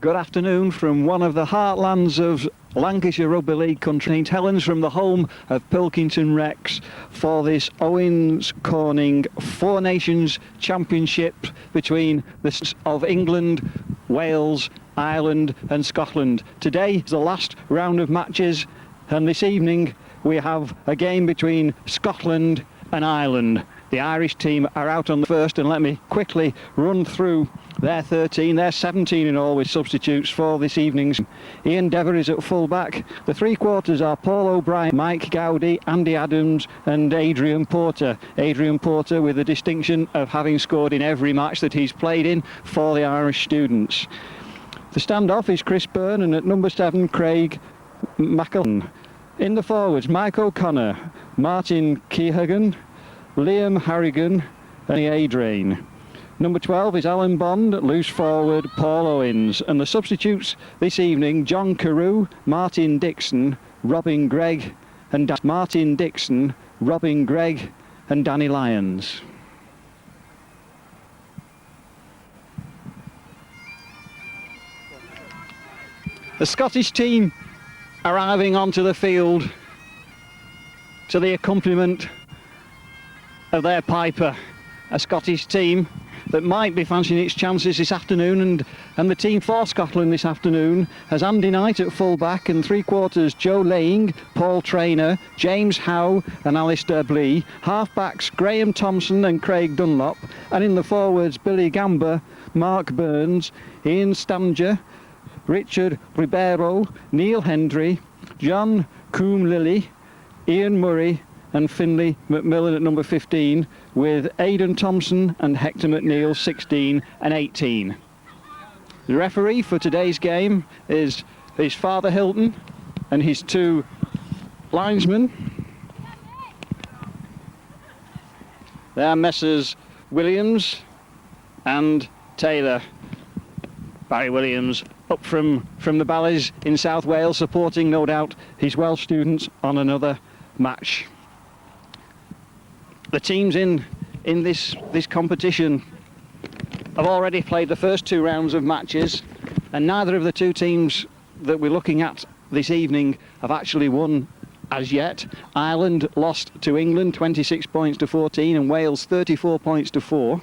Good afternoon from one of the heartlands of Lancashire Rugby League country, St Helens, from the home of Pilkington Recs, for this Owens Corning Four Nations Championship between the of England, Wales, Ireland and Scotland. Today is the last round of matches, and this evening we have a game between Scotland and Ireland. The Irish team are out on the first, and let me quickly run through their 13. They're 17 in all with substitutes for this evening's. Ian Devery is at full-back. The three-quarters are Paul O'Brien, Mike Gowdy, Andy Adams and Adrian Porter. Adrian Porter with the distinction of having scored in every match that he's played in for the Irish students. The standoff is Chris Byrne, and at number 7, Craig McElhatton. In the forwards, Mike O'Connor, Martin Keeaghan, Liam Horrigan and Jay Adrain. Number 12 is Alan Bond, loose forward Paul Owens. And the substitutes this evening, John Carew, Martin Dickson, Robbie Gregg and Danny Lyons. The Scottish team arriving onto the field to the accompaniment of their piper, a Scottish team that might be fancying its chances this afternoon, and the team for Scotland this afternoon has Andy Knight at full-back, and three-quarters Joe Laying, Paul Traynor, James Howe and Alistair Blee, half-backs Graham Thompson and Craig Dunlop, and in the forwards Billy Gamber, Mark Burns, Ian Stamger, Richard Ribeiro, Neil Hendry, John Coombe-Lilly, Ian Murray and Finlay McMillan at number 15, with Aidan Thompson and Hector McNeil 16 and 18. The referee for today's game is his Father Hilton and his two linesmen. They are Messrs Williams and Taylor. Barry Williams up from the Ballys in South Wales, supporting no doubt his Welsh students on another match. The teams in this competition have already played the first two rounds of matches, and neither of the two teams that we're looking at this evening have actually won as yet. Ireland lost to England 26 points to 14 and Wales 34 points to 4.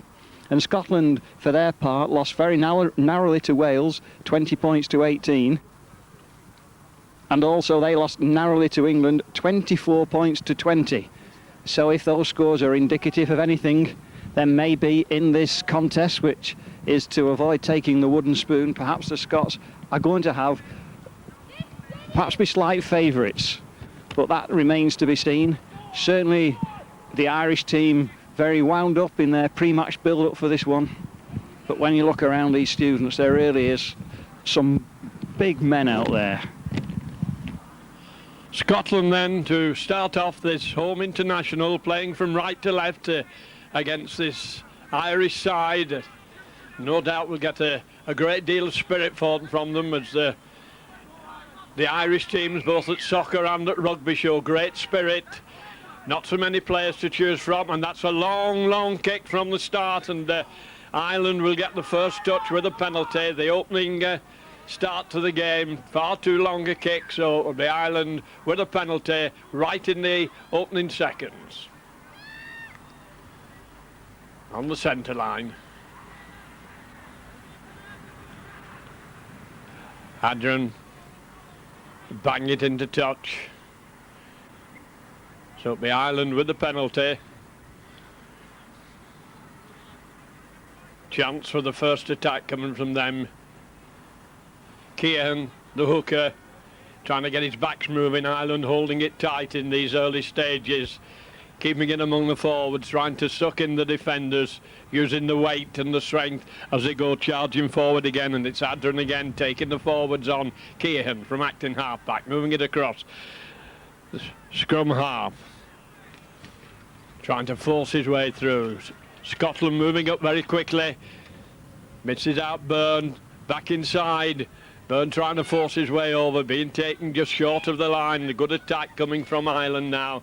And Scotland, for their part, lost very narrowly to Wales 20 points to 18. And also they lost narrowly to England 24 points to 20. So if those scores are indicative of anything, then maybe in this contest, which is to avoid taking the wooden spoon, perhaps the Scots are going to perhaps be slight favourites. But that remains to be seen. Certainly the Irish team very wound up in their pre-match build-up for this one. But when you look around these students, there really is some big men out there. Scotland then to start off this home international, playing from right to left against this Irish side. No doubt we'll get a great deal of spirit from them, as the Irish teams both at soccer and at rugby show great spirit. Not so many players to choose from, and that's a long kick from the start, and Ireland will get the first touch with a penalty. The opening start to the game, far too long a kick, so it'll be Ireland with a penalty right in the opening seconds. On the centre line, Adrian bang it into touch, so it'll be Ireland with the penalty. Chance for the first attack coming from them. Keeaghan, the hooker, trying to get his backs moving. Ireland holding it tight in these early stages, keeping it among the forwards, trying to suck in the defenders, using the weight and the strength as they go charging forward again. And it's Adrian again taking the forwards on. Keeaghan from acting half-back, moving it across. The scrum half, trying to force his way through. Scotland moving up very quickly. Misses out Byrne, back inside. Byrne trying to force his way over, being taken just short of the line. A good attack coming from Ireland now.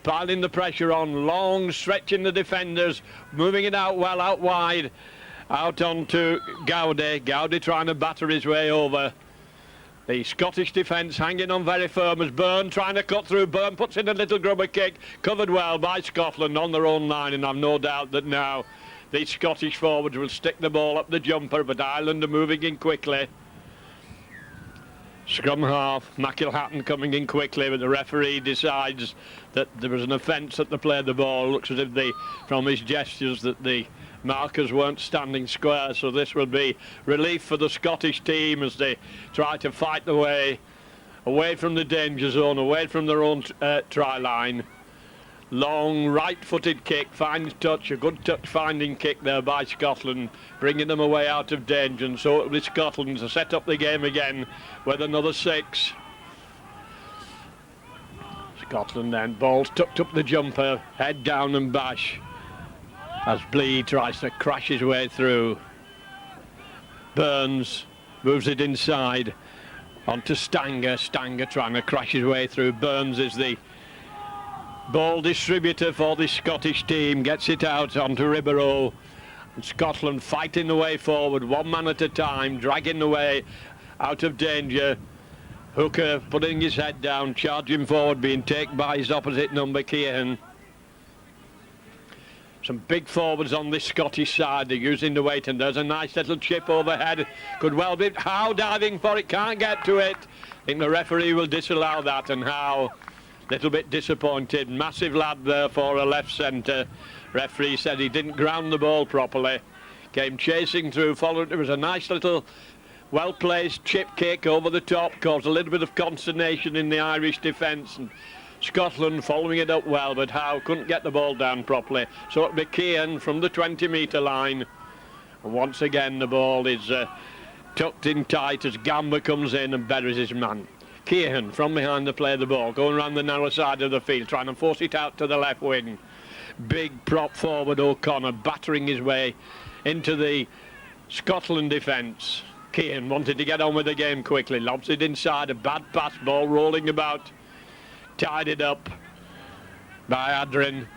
Piling the pressure on, long, stretching the defenders, moving it out well out wide. Out onto Gowdy. Gowdy trying to batter his way over. The Scottish defence hanging on very firm as Byrne trying to cut through. Byrne puts in a little grubber kick, covered well by Scotland on their own line, and I've no doubt that now the Scottish forwards will stick the ball up the jumper, but Ireland are moving in quickly. Scrum half, McElhatton coming in quickly, but the referee decides that there was an offence at the play of the ball. Looks as if from his gestures that the markers weren't standing square, so this will be relief for the Scottish team as they try to fight the way away from the danger zone, away from their own try line. Long right-footed kick, finds touch, a good touch-finding kick there by Scotland, bringing them away out of danger, and so it will be Scotland to set up the game again with another 6. Scotland then, balls tucked up the jumper, head down and bash, as Blee tries to crash his way through. Burns moves it inside, onto Stanger, Stanger trying to crash his way through. Burns is the ball distributor for the Scottish team, gets it out onto Ribeiro, and Scotland fighting the way forward, one man at a time, dragging the way out of danger. Hooker putting his head down, charging forward, being taken by his opposite number, Keeaghan. Some big forwards on this Scottish side, they're using the weight, and there's a nice little chip overhead. Could well be Howe diving for it, can't get to it. I think the referee will disallow that, and Howe little bit disappointed. Massive lad there for a left centre. Referee said he didn't ground the ball properly. Came chasing through, followed. There was a nice little well-placed chip kick over the top, caused a little bit of consternation in the Irish defence, and Scotland following it up well, but Howe couldn't get the ball down properly. So it'll be Keeaghan from the 20-metre line. And once again the ball is tucked in tight as Gamba comes in and buries his man. Keeaghan from behind the play of the ball, going around the narrow side of the field, trying to force it out to the left wing. Big prop forward O'Connor battering his way into the Scotland defence. Keeaghan wanted to get on with the game quickly, lobs it inside, a bad pass, ball rolling about, tied it up by Adrain.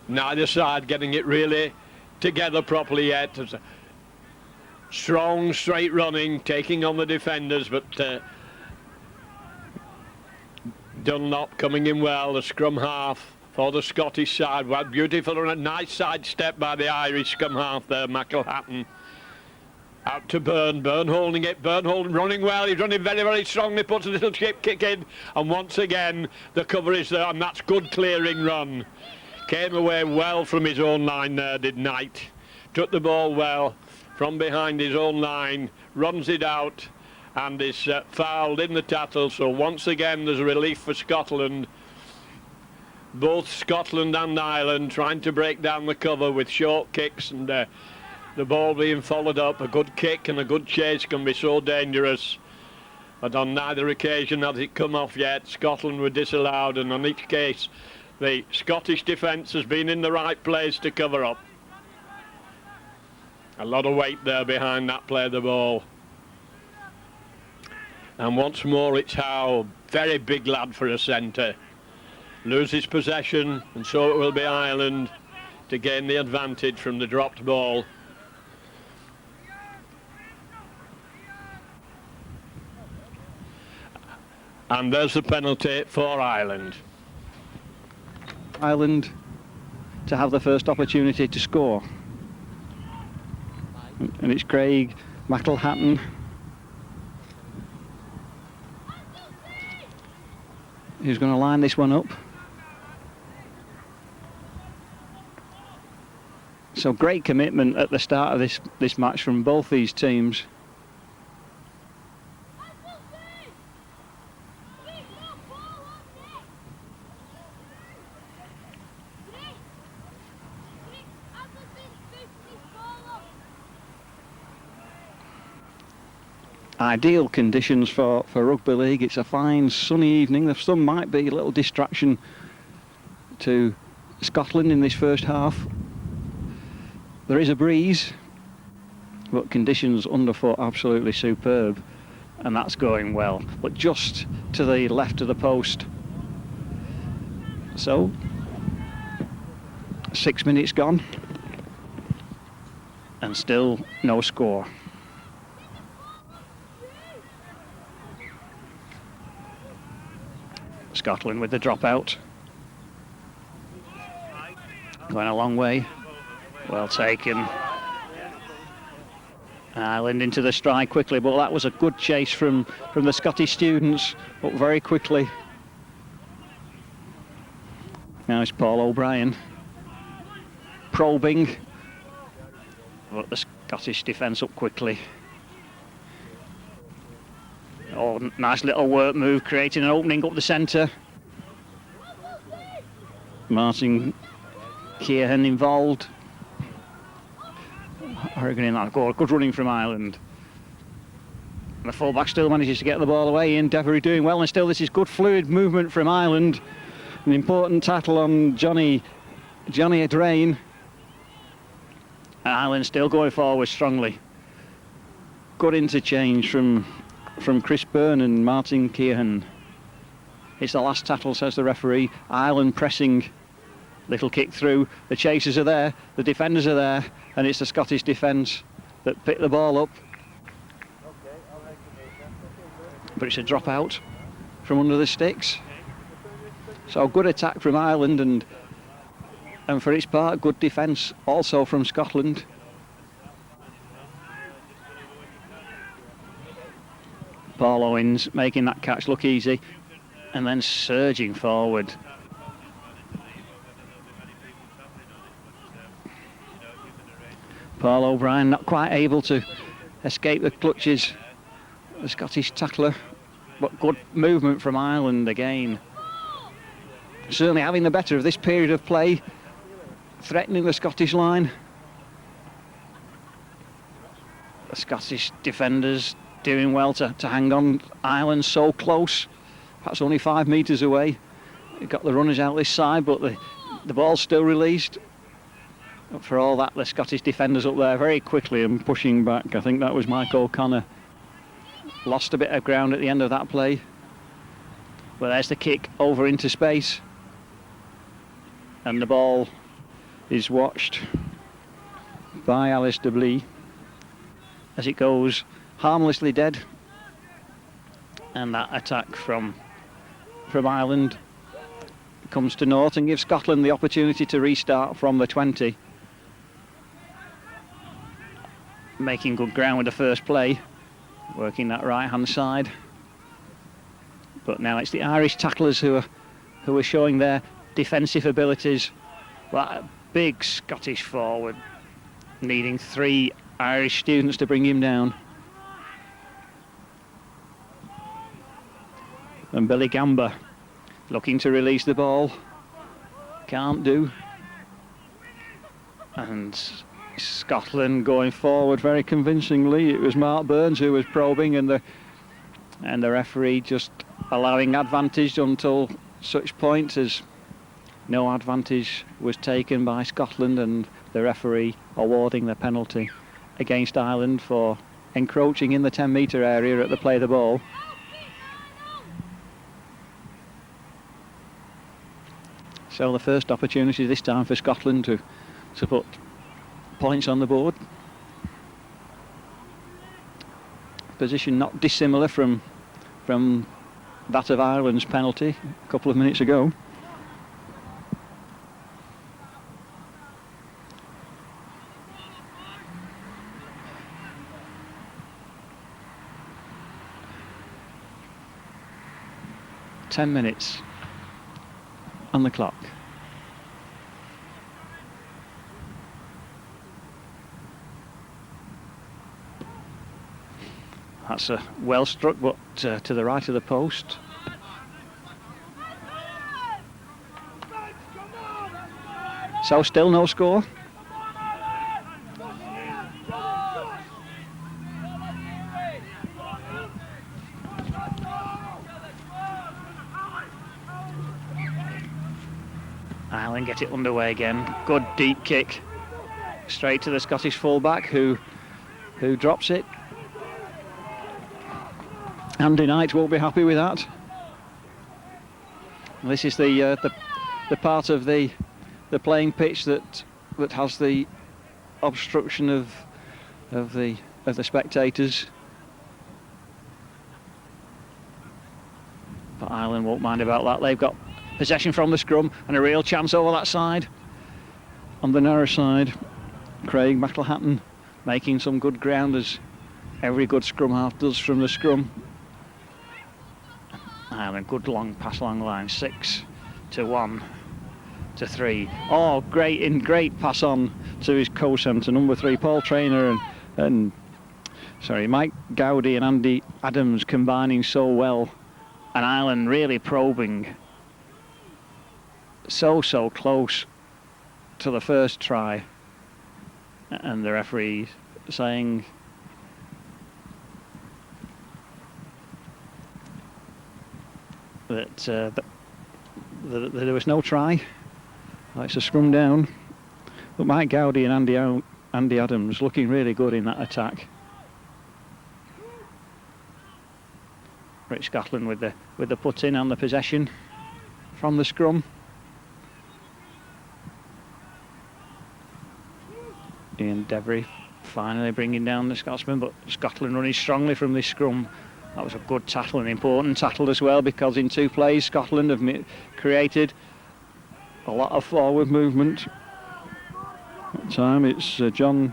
Neither side getting it really together properly yet. There's a strong straight running, taking on the defenders, but Dunlop coming in well, the scrum half for the Scottish side. Well, beautiful and a nice side step by the Irish scrum half there, McElhatton. Out to Byrne, Byrne holding it, Byrne running well, he's running very, very strongly, puts a little chip kick in, and once again the cover is there, and that's good clearing run. Came away well from his own line there, did Knight. Took the ball well from behind his own line, runs it out, and is fouled in the tackle. So once again there's a relief for Scotland. Both Scotland and Ireland trying to break down the cover with short kicks, and the ball being followed up. A good kick and a good chase can be so dangerous, but on neither occasion has it come off yet. Scotland were disallowed, and on each case the Scottish defence has been in the right place to cover up. A lot of weight there behind that play of the ball. And once more it's Howe, very big lad for a centre. Loses possession, and so it will be Ireland to gain the advantage from the dropped ball. And there's the penalty for Ireland. Ireland to have the first opportunity to score. And it's Craig McElhatton who's going to line this one up. So great commitment at the start of this match from both these teams. Ideal conditions for rugby league. It's a fine sunny evening. The sun might be a little distraction to Scotland in this first half. There is a breeze, but conditions underfoot absolutely superb, and that's going well, but just to the left of the post. So 6 minutes gone. And still no score. Scotland with the dropout. Going a long way. Well taken. Ireland into the stride quickly, but that was a good chase from the Scottish students, up very quickly. Now it's Paul O'Brien probing, but the Scottish defence up quickly. Oh, nice little work move, creating an opening up the centre. Martin Keeaghan involved. Horrigan in that goal. Good running from Ireland. And the fullback still manages to get the ball away. Ian Devery doing well, and still this is good fluid movement from Ireland. An important tackle on Johnny Adrain. Ireland still going forward strongly. Good interchange from Chris Byrne and Martin Keeaghan. It's the last tackle, says the referee. Ireland pressing. Little kick through. The chasers are there. The defenders are there. And it's the Scottish defence that pick the ball up. But it's a drop out from under the sticks. So good attack from Ireland, and for its part, good defence also from Scotland. Paul Owens making that catch look easy, and then surging forward. Paul O'Brien not quite able to escape the clutches, the Scottish tackler, but good movement from Ireland again. Certainly having the better of this period of play, threatening the Scottish line. The Scottish defenders doing well to hang on. Ireland so close, perhaps only 5 metres away. You've got the runners out this side, but the ball's still released. But for all that, the Scottish defenders up there very quickly and pushing back. I think that was Mike O'Connor. Lost a bit of ground at the end of that play. But there's the kick over into space. And the ball is watched by Alice Deblee as it goes harmlessly dead. And that attack from Ireland comes to naught and gives Scotland the opportunity to restart from the 20. Making good ground with the first play, working that right hand side. But now it's the Irish tacklers who are showing their defensive abilities. That big Scottish forward needing 3 Irish students to bring him down. And Billy Gamba looking to release the ball, can't do. And Scotland going forward very convincingly. It was Mark Burns who was probing, and the referee just allowing advantage until such point as no advantage was taken by Scotland, and the referee awarding the penalty against Ireland for encroaching in the 10-metre area at the play of the ball. So the first opportunity this time for Scotland to put points on the board. Position not dissimilar from that of Ireland's penalty a couple of minutes ago. Ten minutes on the clock. That's a well struck, but to the right of the post. So still no score. Ireland get it underway again. Good deep kick straight to the Scottish fullback who drops it. Andy Knight won't be happy with that. This is the part of the the playing pitch that has the obstruction of the spectators. But Ireland won't mind about that. They've got possession from the scrum and a real chance over that side. On the narrow side, Craig McElhatton making some good ground, as every good scrum half does from the scrum. Ireland, good long pass along the line, 6 to 1 to 3. Oh, great pass on to his co-centre, number 3, Paul Traynor and Mike Gowdy and Andy Adams combining so well, and Ireland really probing so close to the first try, and the referee saying that there was no try. It's a scrum down. But Mike Gowdy and Andy Adams looking really good in that attack. Rich Scotland with the put in on the possession from the scrum. Ian Devery finally bringing down the Scotsman, but Scotland running strongly from this scrum. That was a good tackle, an important tackle as well, because in 2 plays Scotland have created a lot of forward movement. That time it's John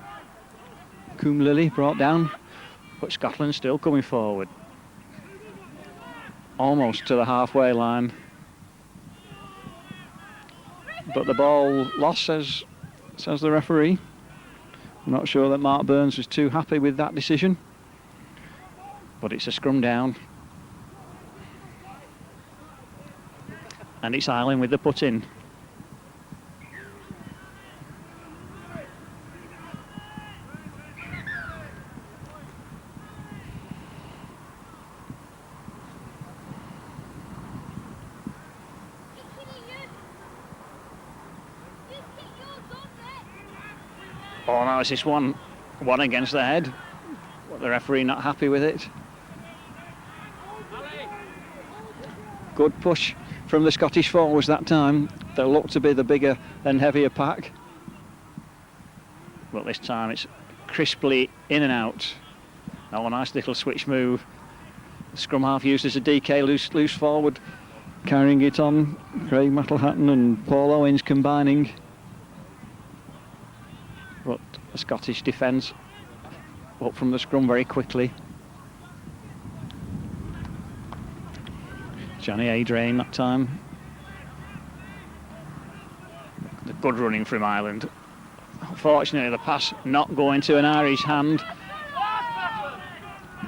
Carew brought down, but Scotland still coming forward, almost to the halfway line. But the ball lost, says the referee. I'm not sure that Mark Burns was too happy with that decision, but it's a scrum down, and it's Ireland with the put in. Oh no, it's this one against the head. But the referee not happy with it. Good push from the Scottish forwards that time. They look to be the bigger and heavier pack. But this time it's crisply in and out. Oh, a nice little switch move. The scrum half used as a DK, loose forward, carrying it on. Craig McElhatton and Paul Owens combining. But the Scottish defence up from the scrum very quickly. Johnny Adrain that time. The good running from Ireland. Unfortunately, the pass not going to an Irish hand.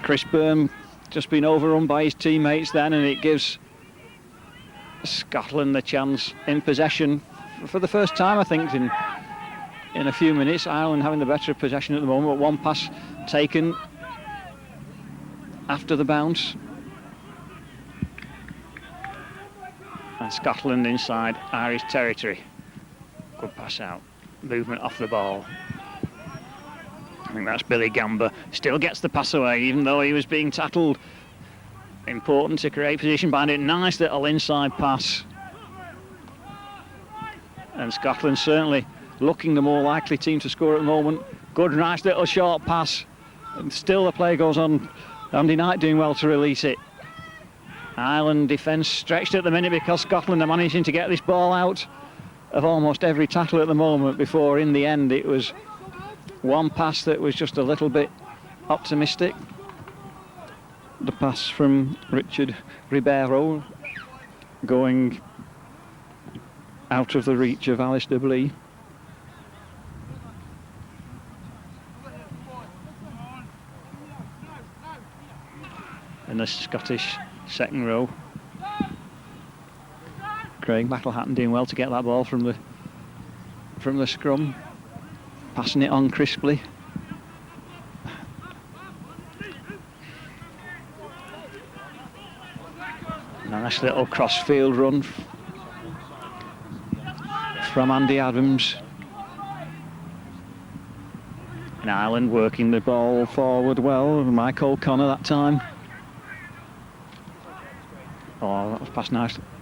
Chris Byrne just been overrun by his teammates then, and it gives Scotland the chance in possession for the first time, I think, in a few minutes. Ireland having the better possession at the moment, but one pass taken after the bounce. And Scotland inside Irish territory. Good pass out. Movement off the ball. I think that's Billy Gamber. Still gets the pass away, even though he was being tackled. Important to create position behind it. Nice little inside pass. And Scotland certainly looking the more likely team to score at the moment. Good, nice little short pass. And still the play goes on. Andy Knight doing well to release it. Ireland defence stretched at the minute because Scotland are managing to get this ball out of almost every tackle at the moment, before in the end it was one pass that was just a little bit optimistic. The pass from Richard Ribeiro going out of the reach of Alistair Blee. In the Scottish second row, Craig McElhatton doing well to get that ball from the scrum, passing it on crisply. Nice little cross-field run from Andy Adams. And Ireland working the ball forward well. Mike O'Connor that time. Oh, that was passed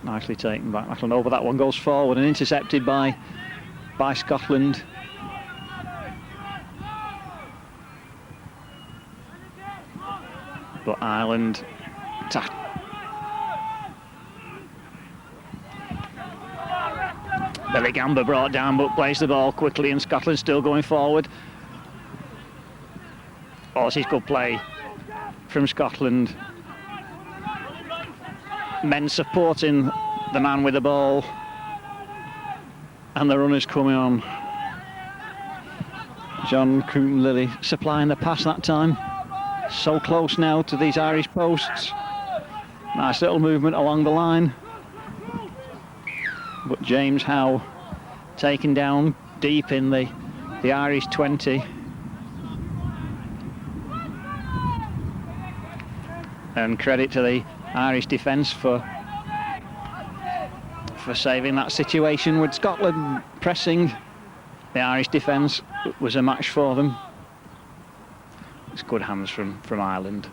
nicely taken by McElhatton. But that one goes forward and intercepted by by Scotland. But Ireland Billy Gamba brought down but plays the ball quickly, and Scotland still going forward. Oh, this is good play from Scotland. Men supporting the man with the ball, and the runners coming on. John Carew supplying the pass that time. So close now to these Irish posts. Nice little movement along the line. But James Howe taken down deep in the Irish 20. And credit to the Irish defence for saving that situation. With Scotland pressing, the Irish defence was a match for them. It's good hands from Ireland.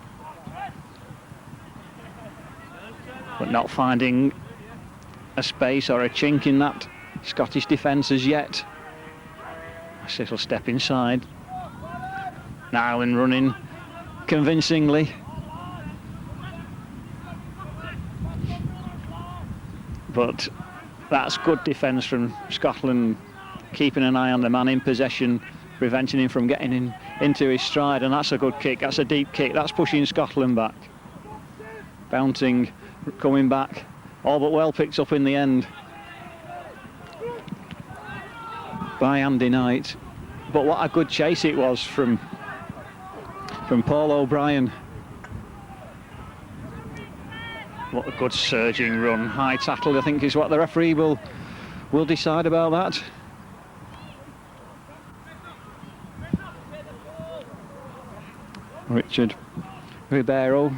But not finding a space or a chink in that Scottish defence as yet. A little step inside. Ireland running convincingly. But that's good defence from Scotland, keeping an eye on the man in possession, preventing him from getting into his stride. And that's a good kick, that's a deep kick, that's pushing Scotland back. Bouncing, coming back, all but well picked up in the end by Andy Knight. But what a good chase it was from Paul O'Brien. What a good surging run. High tackle, I think, is what the referee will decide about that. Richard Ribeiro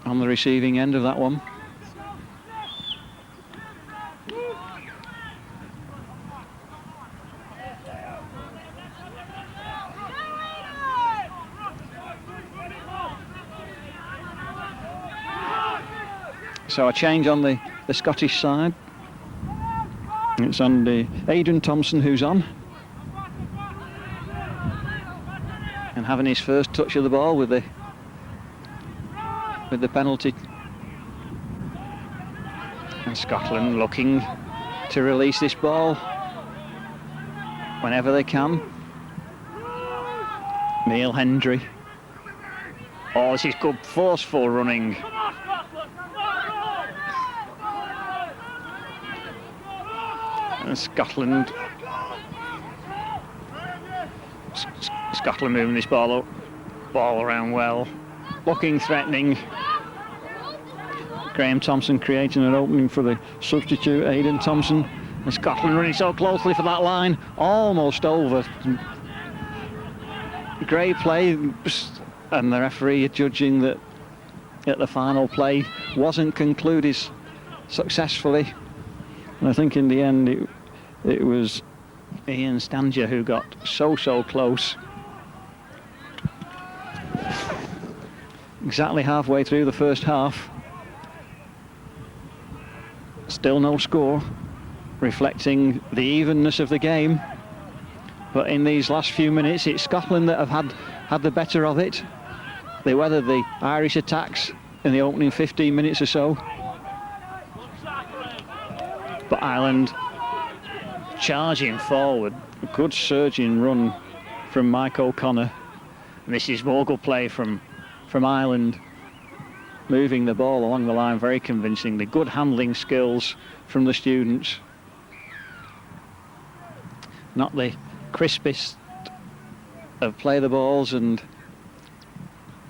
on the receiving end of that one. So a change on the Scottish side. It's on the Aidan Thompson who's on. And having his first touch of the ball with the penalty. And Scotland looking to release this ball whenever they can. Neil Hendry. Oh, this is good, forceful running. And Scotland moving this ball around well, looking threatening. Graham Thompson creating an opening for the substitute Aidan Thompson, and Scotland running so closely for that line, almost over. Great play, and the referee judging that the final play wasn't concluded successfully. And I think in the end it was Ian Stanger who got so close. Exactly halfway through the first half. Still no score, reflecting the evenness of the game. But in these last few minutes, it's Scotland that have had the better of it. They weathered the Irish attacks in the opening 15 minutes or so. But Ireland charging forward, a good surging run from Mike O'Connor. And this is more good play from Ireland, moving the ball along the line very convincingly. Good handling skills from the students. Not the crispest of play the balls, and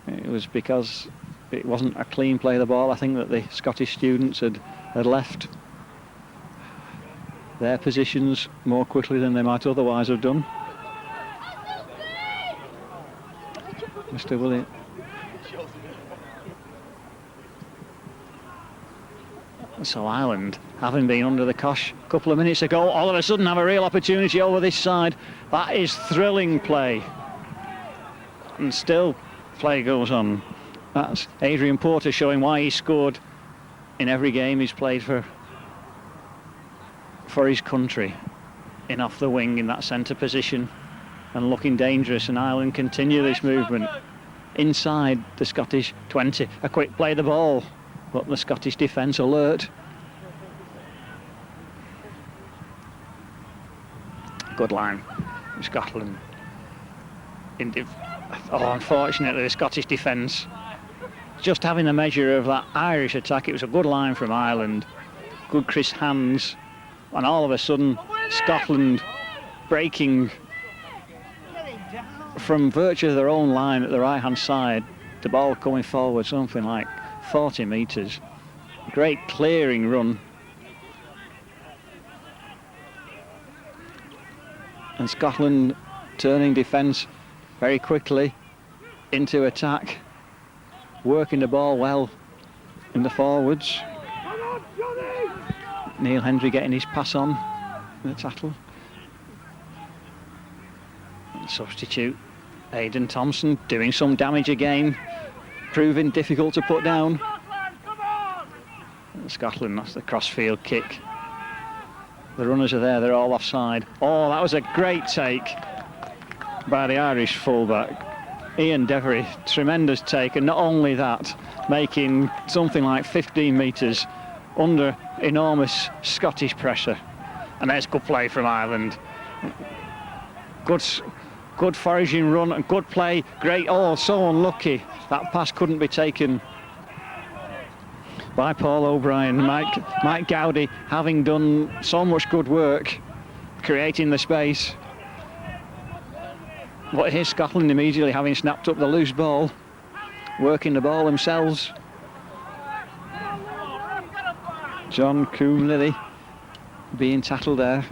it was because it wasn't a clean play the ball. I think that the Scottish students had left their positions more quickly than they might otherwise have done. Mr. William. So Ireland, having been under the cosh a couple of minutes ago, all of a sudden have a real opportunity over this side. That is thrilling play. And still play goes on. That's Adrian Porter showing why he scored in every game he's played for for his country in off the wing in that centre position and looking dangerous, and Ireland continue this movement inside the Scottish 20. A quick play the ball, but the Scottish defence alert. Good line from Scotland. Unfortunately, the Scottish defence just having a measure of that Irish attack. It was a good line from Ireland, good crisp hands, and all of a sudden Scotland breaking from virtue of their own line at the right hand side, the ball coming forward something like 40 metres. Great clearing run, and Scotland turning defence very quickly into attack, working the ball well in the forwards. Neil Hendry getting his pass on in the tackle. And substitute Aidan Thompson doing some damage again, proving difficult to put down. And Scotland, that's the crossfield kick. The runners are there, they're all offside. Oh, that was a great take by the Irish fullback, Ian Devery. Tremendous take, and not only that, making something like 15 metres under enormous Scottish pressure. And there's good play from Ireland. Good foraging run and good play. Great, oh, so unlucky. That pass couldn't be taken by Paul O'Brien. Mike Gowdy having done so much good work creating the space. But here's Scotland immediately having snapped up the loose ball, working the ball themselves. John Carew being tackled there.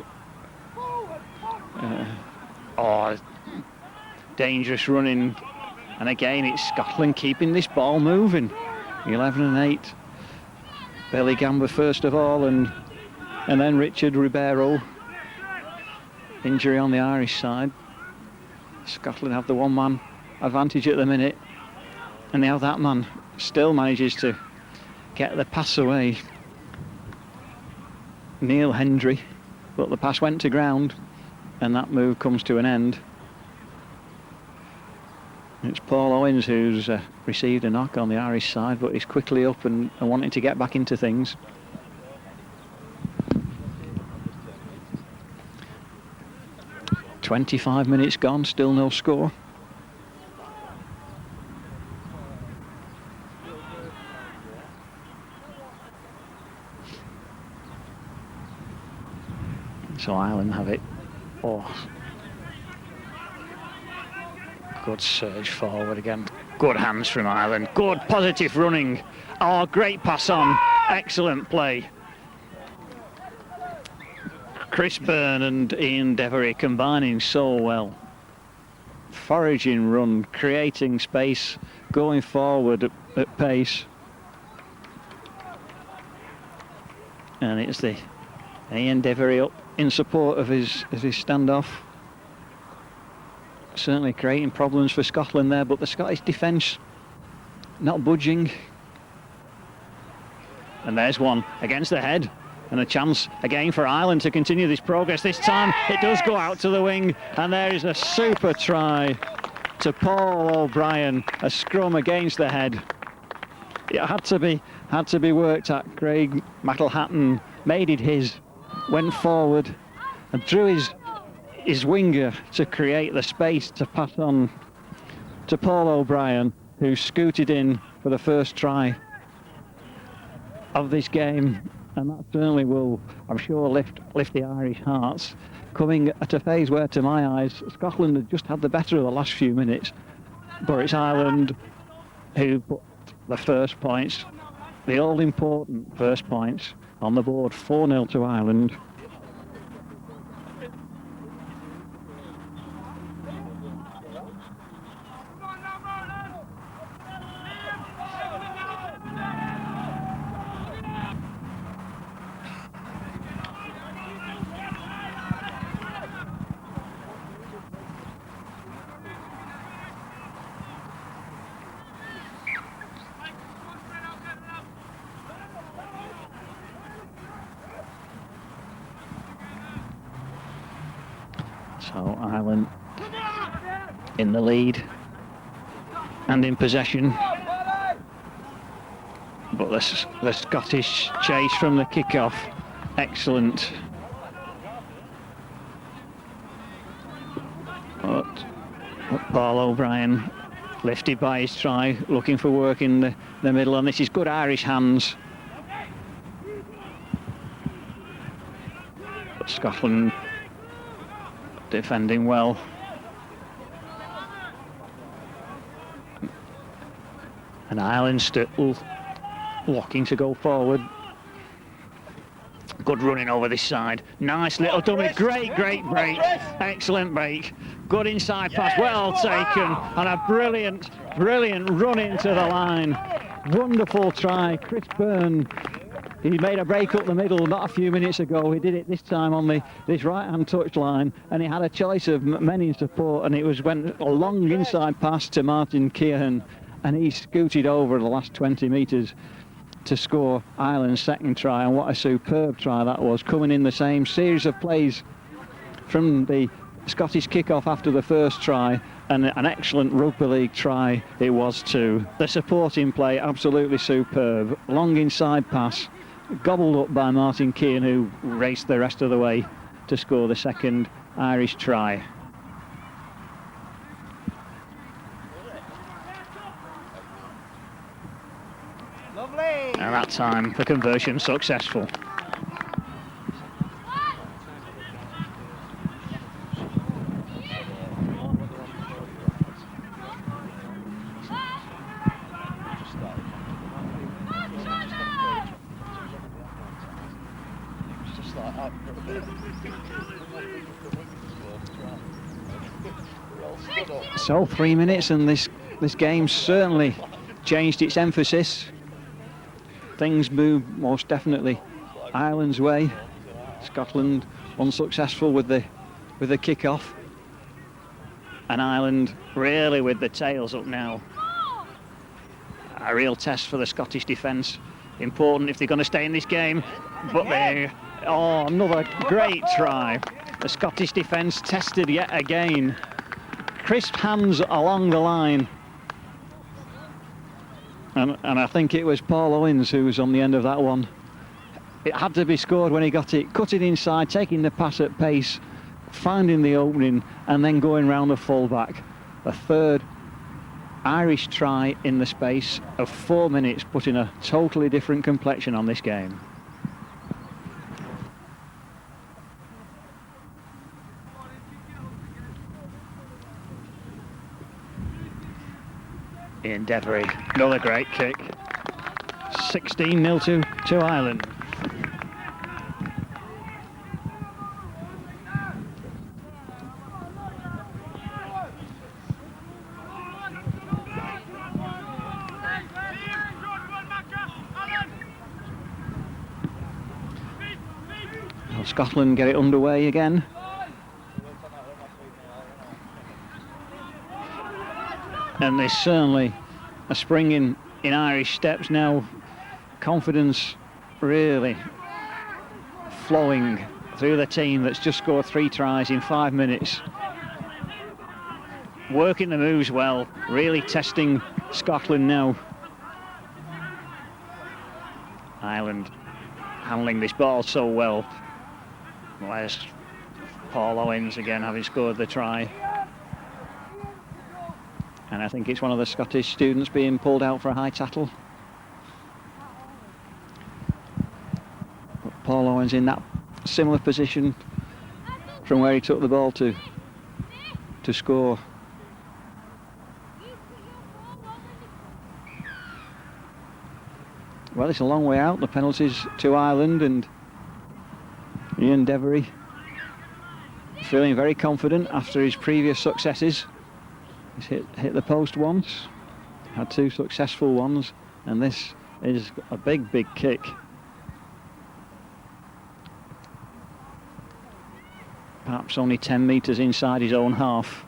Dangerous running, and again it's Scotland keeping this ball moving. 11 and 8. Billy Gamba first of all, and then Richard Ribeiro. Injury on the Irish side. Scotland have the one-man advantage at the minute, and now that man still manages to get the pass away. Neil Hendry, but the pass went to ground, and that move comes to an end. It's Paul Owens who's received a knock on the Irish side, but he's quickly up and wanting to get back into things. "25 minutes gone, still no score. So Ireland have it. Oh. Good surge forward again. Good hands from Ireland. Good positive running. Oh, great pass on. Excellent play. Chris Byrne and Ian Devery combining so well. Foraging run, creating space, going forward at pace. And it's the Ian Devery up in support of his standoff. Certainly creating problems for Scotland there, but the Scottish defence not budging. And there's one against the head, and a chance again for Ireland to continue this progress. This time it does go out to the wing, and there is a super try to Paul O'Brien. A scrum against the head. It had to be worked at. Craig McElhatton made it his, went forward and drew his winger to create the space to pass on to Paul O'Brien, who scooted in for the first try of this game, and that certainly will, I'm sure, lift the Irish hearts, coming at a phase where, to my eyes, Scotland had just had the better of the last few minutes, but it's Ireland who put the first points, the all-important first points, on the board. 4-0 to Ireland. So Ireland in the lead and in possession. But the Scottish chase from the kick-off, excellent. But Paul O'Brien lifted by his try, looking for work in the middle, and this is good Irish hands. But Scotland defending well. And Ireland still looking to go forward. Good running over this side. Nice little dummy. Great break. Excellent break. Good inside pass. Well taken. And a brilliant run into the line. Wonderful try. Chris Byrne. He made a break up the middle not a few minutes ago. He did it this time on this right-hand touch line, and he had a choice of men in support, and it went a long inside pass to Martin Keeaghan, and he scooted over the last 20 metres to score Ireland's second try. And what a superb try that was, coming in the same series of plays from the Scottish kick-off after the first try, and an excellent rugby league try it was too. The supporting play absolutely superb. Long inside pass, gobbled up by Martin Keeaghan, who raced the rest of the way to score the second Irish try. And that time the conversion successful. So 3 minutes, and this game certainly changed its emphasis. Things move most definitely Ireland's way. Scotland unsuccessful with the kick-off, and Ireland really with the tails up now. A real test for the Scottish defence. Important if they're going to stay in this game. But another great try. The Scottish defence tested yet again. Crisp hands along the line. And I think it was Paul Owens who was on the end of that one. It had to be scored when he got it. Cut it inside, taking the pass at pace, finding the opening, and then going round the full-back. The third Irish try in the space of 4 minutes, putting a totally different complexion on this game. Ian Devery, another great kick. 16-0 to Ireland. Well, Scotland get it underway again. And there's certainly a spring in Irish steps now. Confidence really flowing through the team that's just scored 3 tries in 5 minutes. Working the moves well, really testing Scotland now. Ireland handling this ball so well. Where's Paul Owens again, having scored the try. And I think it's one of the Scottish students being pulled out for a high tackle. But Paul Owens in that similar position from where he took the ball to score. Well, it's a long way out. The penalties to Ireland, and Ian Devery feeling very confident after his previous successes. He's hit the post once, had 2 successful ones, and this is a big kick. Perhaps only 10 metres inside his own half.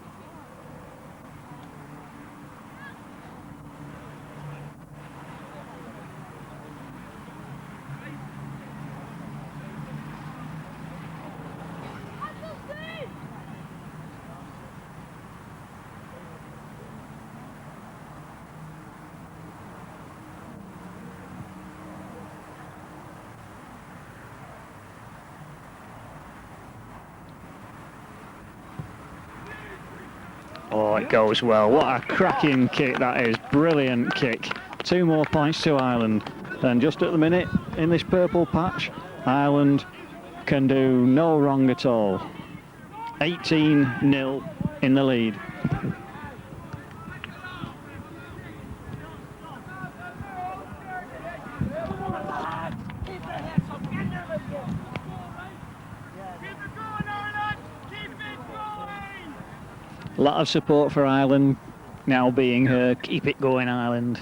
Oh, it goes well. What a cracking kick that is. Brilliant kick. 2 more points to Ireland. And just at the minute, in this purple patch, Ireland can do no wrong at all. 18-0 in the lead. A lot of support for Ireland now being her keep it going Ireland.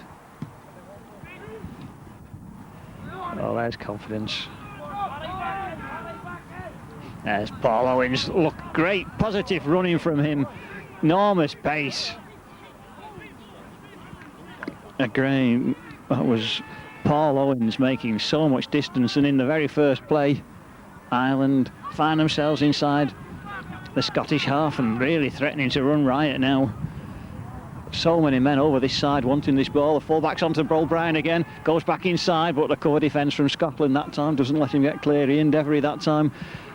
Oh, there's confidence. There's Paul Owens. Look, great positive running from him. Enormous pace. Adrain, that was Paul Owens making so much distance, and in the very first play, Ireland find themselves inside the Scottish half and really threatening to run riot now. So many men over this side wanting this ball. The fullback's onto O'Brien again, goes back inside, but the cover defence from Scotland that time doesn't let him get clear. Ian Devery that time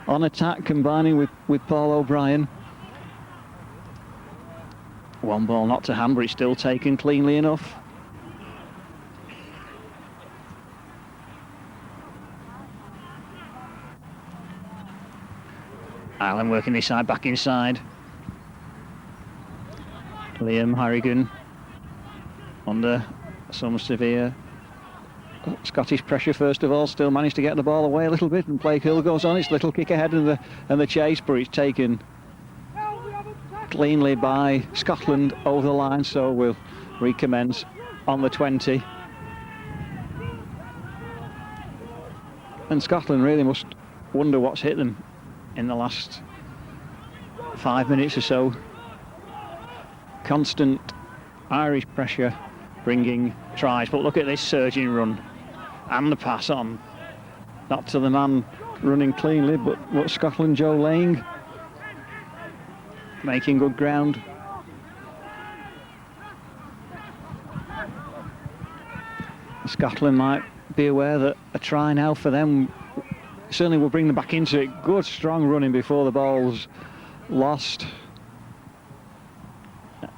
on attack, combining with Paul O'Brien. One ball not to hand, but it's still taken cleanly enough. Ireland working this side, back inside. Liam Horrigan under some severe Scottish pressure first of all, still managed to get the ball away a little bit, and play Hill goes on. It's a little kick ahead and the chase, but it's taken cleanly by Scotland over the line, so we'll recommence on the 20. And Scotland really must wonder what's hit them in the last 5 minutes or so. Constant Irish pressure bringing tries, but look at this surging run and the pass on, not to the man running cleanly, but Scotland, Joe Lang, making good ground. Scotland might be aware that a try now for them certainly will bring them back into it. Good strong running before the ball's lost,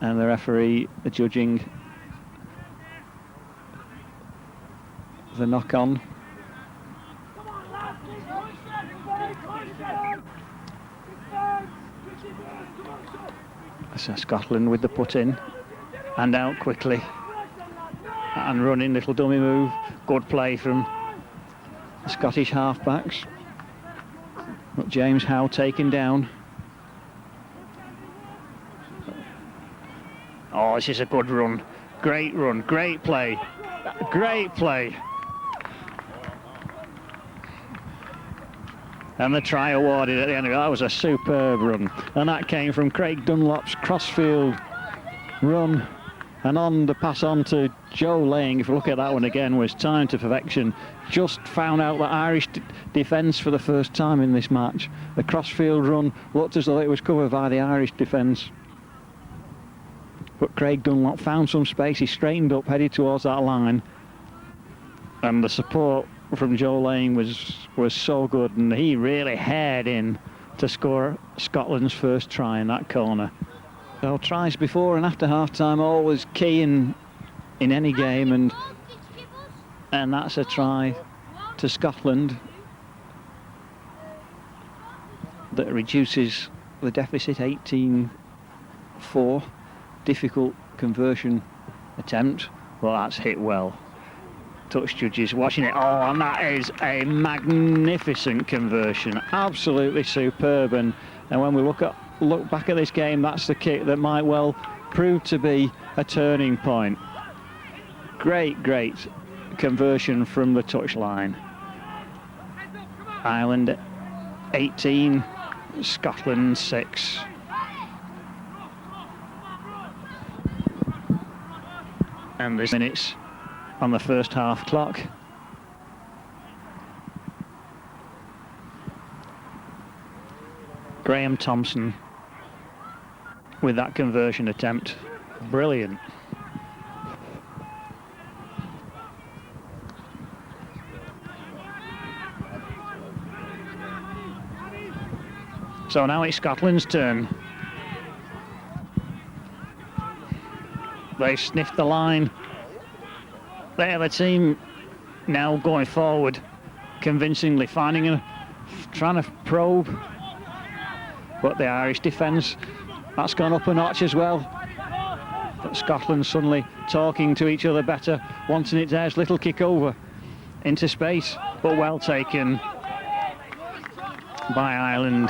and the referee judging the knock-on. So Scotland with the put in and out quickly and running, little dummy move, good play from the Scottish halfbacks. But James Howe taken down. Oh, this is a good run, great play, great play. And the try awarded at the end of it. That was a superb run. And that came from Craig Dunlop's crossfield run. And on the pass on to Joe Lang, if you look at that one again, was timed to perfection. Just found out that Irish defence for the first time in this match. The crossfield run looked as though it was covered by the Irish defence. But Craig Dunlop found some space. He straightened up, headed towards that line. And the support from Joe Lang was so good, and he really haired in to score Scotland's first try in that corner. So tries before and after half-time always key in any game, and that's a try to Scotland that reduces the deficit 18-4. Difficult conversion attempt, well, that's hit well. Touch judges watching it. Oh, and that is a magnificent conversion, absolutely superb. And when we look back at this game, that's the kick that might well prove to be a turning point. Great conversion from the touchline. Ireland 18, Scotland 6. And there's minutes on the first half clock. Graham Thompson with that conversion attempt. Brilliant. So now it's Scotland's turn. they sniffed the line. They're the team now going forward, convincingly trying to probe. But the Irish defence, that's gone up a notch as well. But Scotland suddenly talking to each other better, wanting it theirs. Little kick over into space, but well taken by Ireland.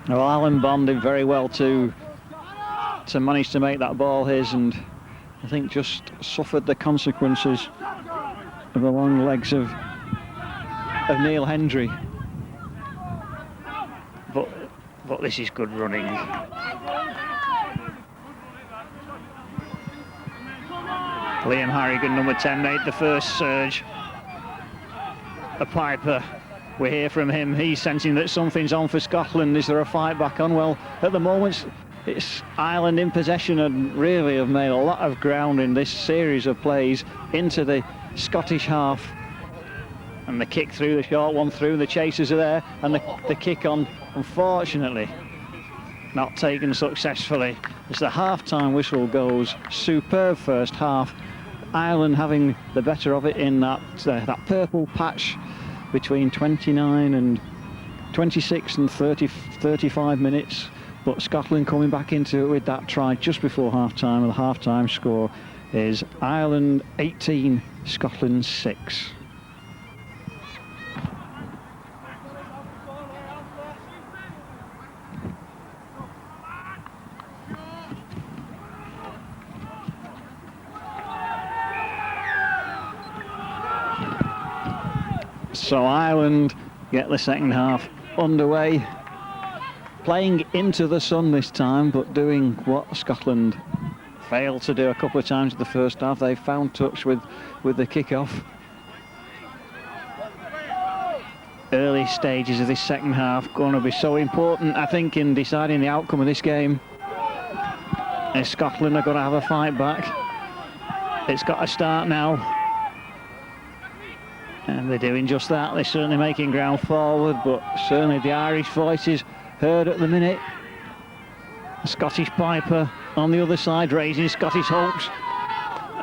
Well, Alan Bond did very well to manage to make that ball his, and I think just suffered the consequences of the long legs of Neil Hendry. But this is good running. Liam Horrigan, number 10, made the first surge. The Piper, we hear from him, he's sensing that something's on for Scotland. Is there a fight back on? Well, at the moment it's Ireland in possession and really have made a lot of ground in this series of plays into the Scottish half. And the kick through, the short one through, the chasers are there, and the kick on, unfortunately, not taken successfully. As the half-time whistle goes, superb first half. Ireland having the better of it in that purple patch between 29 and 26 and 35 minutes, but Scotland coming back into it with that try just before half-time, and the half-time score is Ireland 18, Scotland 6. So Ireland get the second half underway, playing into the sun this time, but doing what Scotland failed to do a couple of times in the first half. They found touch with the kick-off. Early stages of this second half going to be so important, I think, in deciding the outcome of this game. And Scotland are going to have a fight back. It's got to start now. And they're doing just that. They're certainly making ground forward, but certainly the Irish voices heard at the minute. The Scottish Piper on the other side raising Scottish hopes,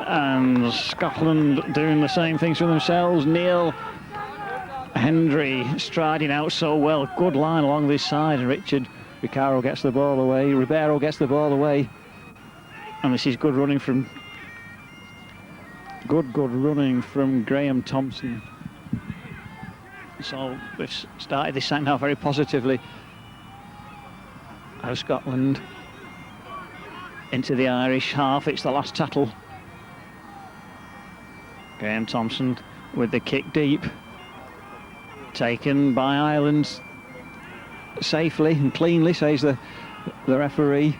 and Scotland doing the same things for themselves. Neil Hendry striding out so well. Good line along this side, and Ribeiro gets the ball away. And this is good running from Graham Thompson. So we've started this second half very positively. Out of Scotland into the Irish half. It's the last tattle. Graham Thompson with the kick deep, taken by Ireland safely and cleanly, says the referee.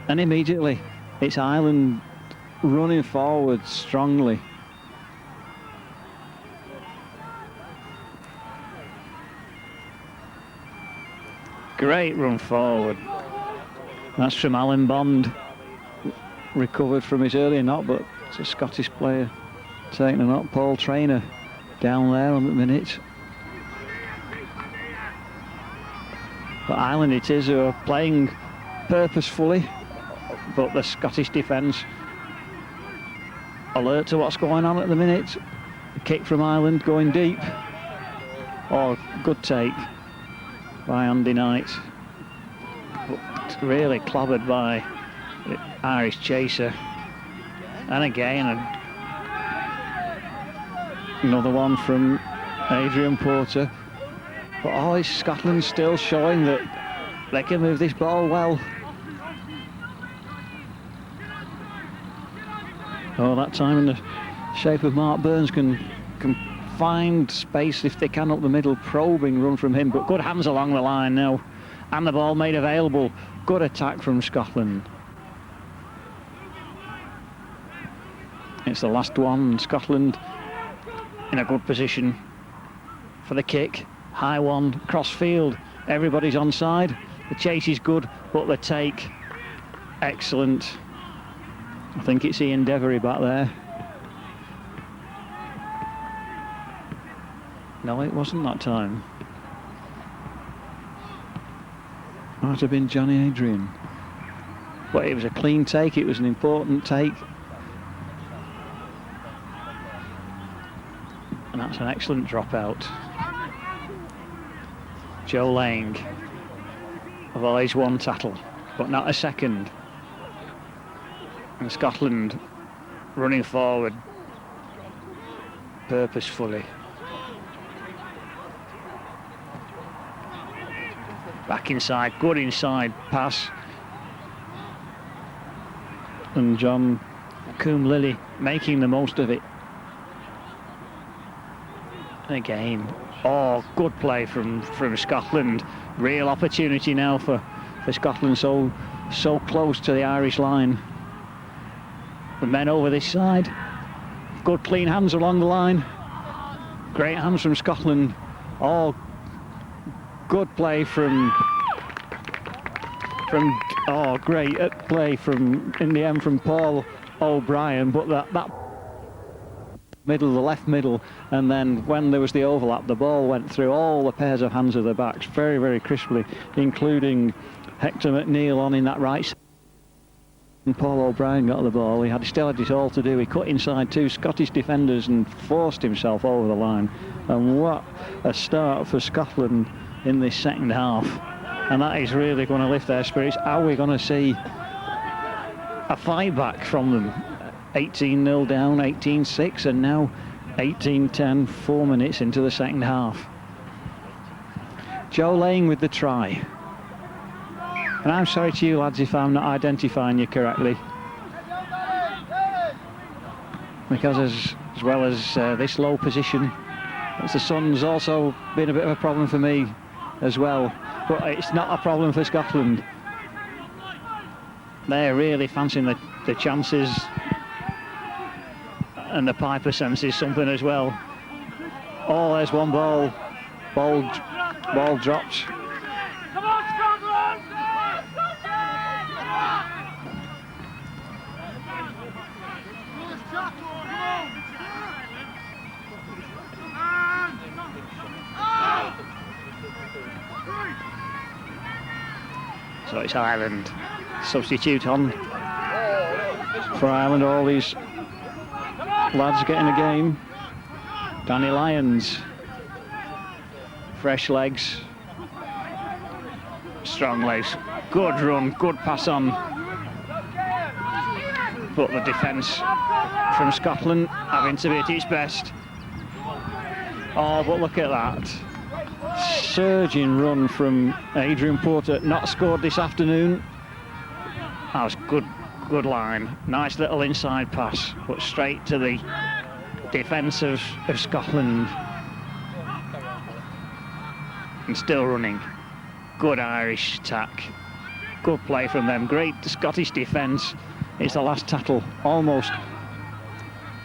And immediately it's Ireland running forward strongly. Great run forward. That's from Alan Bond, recovered from his earlier knock, but it's a Scottish player taking a knock. Paul Traynor down there on the minute. But Ireland it is, who are playing purposefully, but the Scottish defence alert to what's going on at the minute. A kick from Ireland going deep. Oh, good take by Andy Knight, but really clobbered by the Irish chaser. And again another one from Adrian Porter. But Scotland still showing that they can move this ball well. Oh, that time in the shape of Mark Burns can can find space if they can up the middle. Probing run from him, but good hands along the line now. And the ball made available. Good attack from Scotland. It's the last one. Scotland in a good position for the kick. High one, cross field. Everybody's onside. The chase is good, but the take, excellent. I think it's Ian Devery back there. No, it wasn't that time. Might have been Johnny Adrian. But it was a clean take, it was an important take. And that's an excellent dropout. Joe Lang avoids one tackle, but not a second. And Scotland running forward purposefully. Back inside, good inside pass. And John Carew making the most of it. And again, oh, good play from Scotland. Real opportunity now for Scotland, so close to the Irish line. The men over this side. Good clean hands along the line. Great hands from Scotland. Oh, good play from great play in the end from Paul O'Brien, but that middle, the left middle, and then when there was the overlap, the ball went through all the pairs of hands of the backs very, very crisply, including Hector McNeil on in that right side. And Paul O'Brien got the ball. He still had it all to do. He cut inside two Scottish defenders and forced himself over the line. And what a start for Scotland in this second half, and that is really going to lift their spirits. Are we going to see a fight back from them? 18-0 down, 18-6, and now 18-10, 4 minutes into the second half. Joe Lang with the try. And I'm sorry to you lads if I'm not identifying you correctly, because as well as this low position, the sun's also been a bit of a problem for me as well, but it's not a problem for Scotland. They're really fancying the chances, and the Piper senses something as well. Oh, there's one ball dropped. Come on, Scotland! So it's Ireland. Substitute on for Ireland. All these lads getting a game. Danny Lyons. Fresh legs. Strong legs. Good run, good pass on. But the defence from Scotland having to be at its best. Oh, but look at that. Surging run from Adrian Porter, not scored this afternoon. That was good line. Nice little inside pass, but straight to the defence of Scotland. And still running. Good Irish attack. Good play from them. Great Scottish defence. It's the last tackle, almost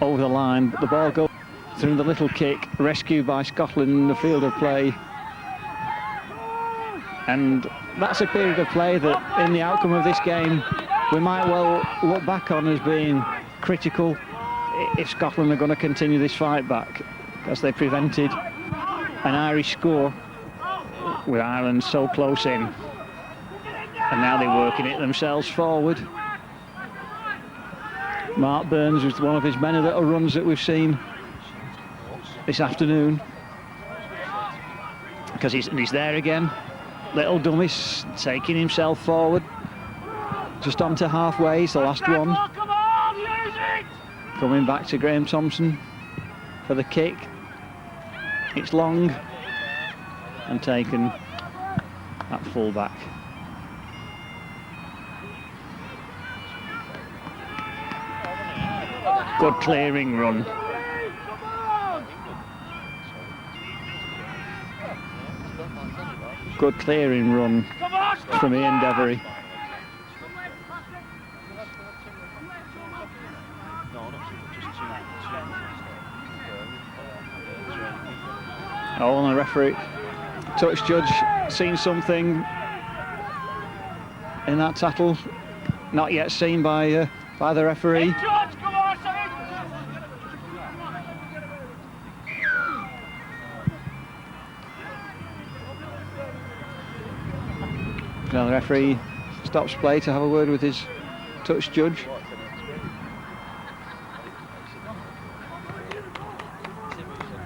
over the line, but the ball goes through the little kick, rescued by Scotland in the field of play. And that's a period of play that, in the outcome of this game, we might well look back on as being critical if Scotland are going to continue this fight back, because they prevented an Irish score with Ireland so close in. And now they're working it themselves forward. Mark Burns with one of his many little runs that we've seen this afternoon, because he's there again. Little dummies taking himself forward, just onto halfway. It's the last one. Coming back to Graham Thompson for the kick. It's long and taken at full back. Good clearing run. Good clearing run from Ian Devery. Oh, and the referee, touch judge, seen something in that tackle, not yet seen by the referee. Now the referee stops play to have a word with his touch judge.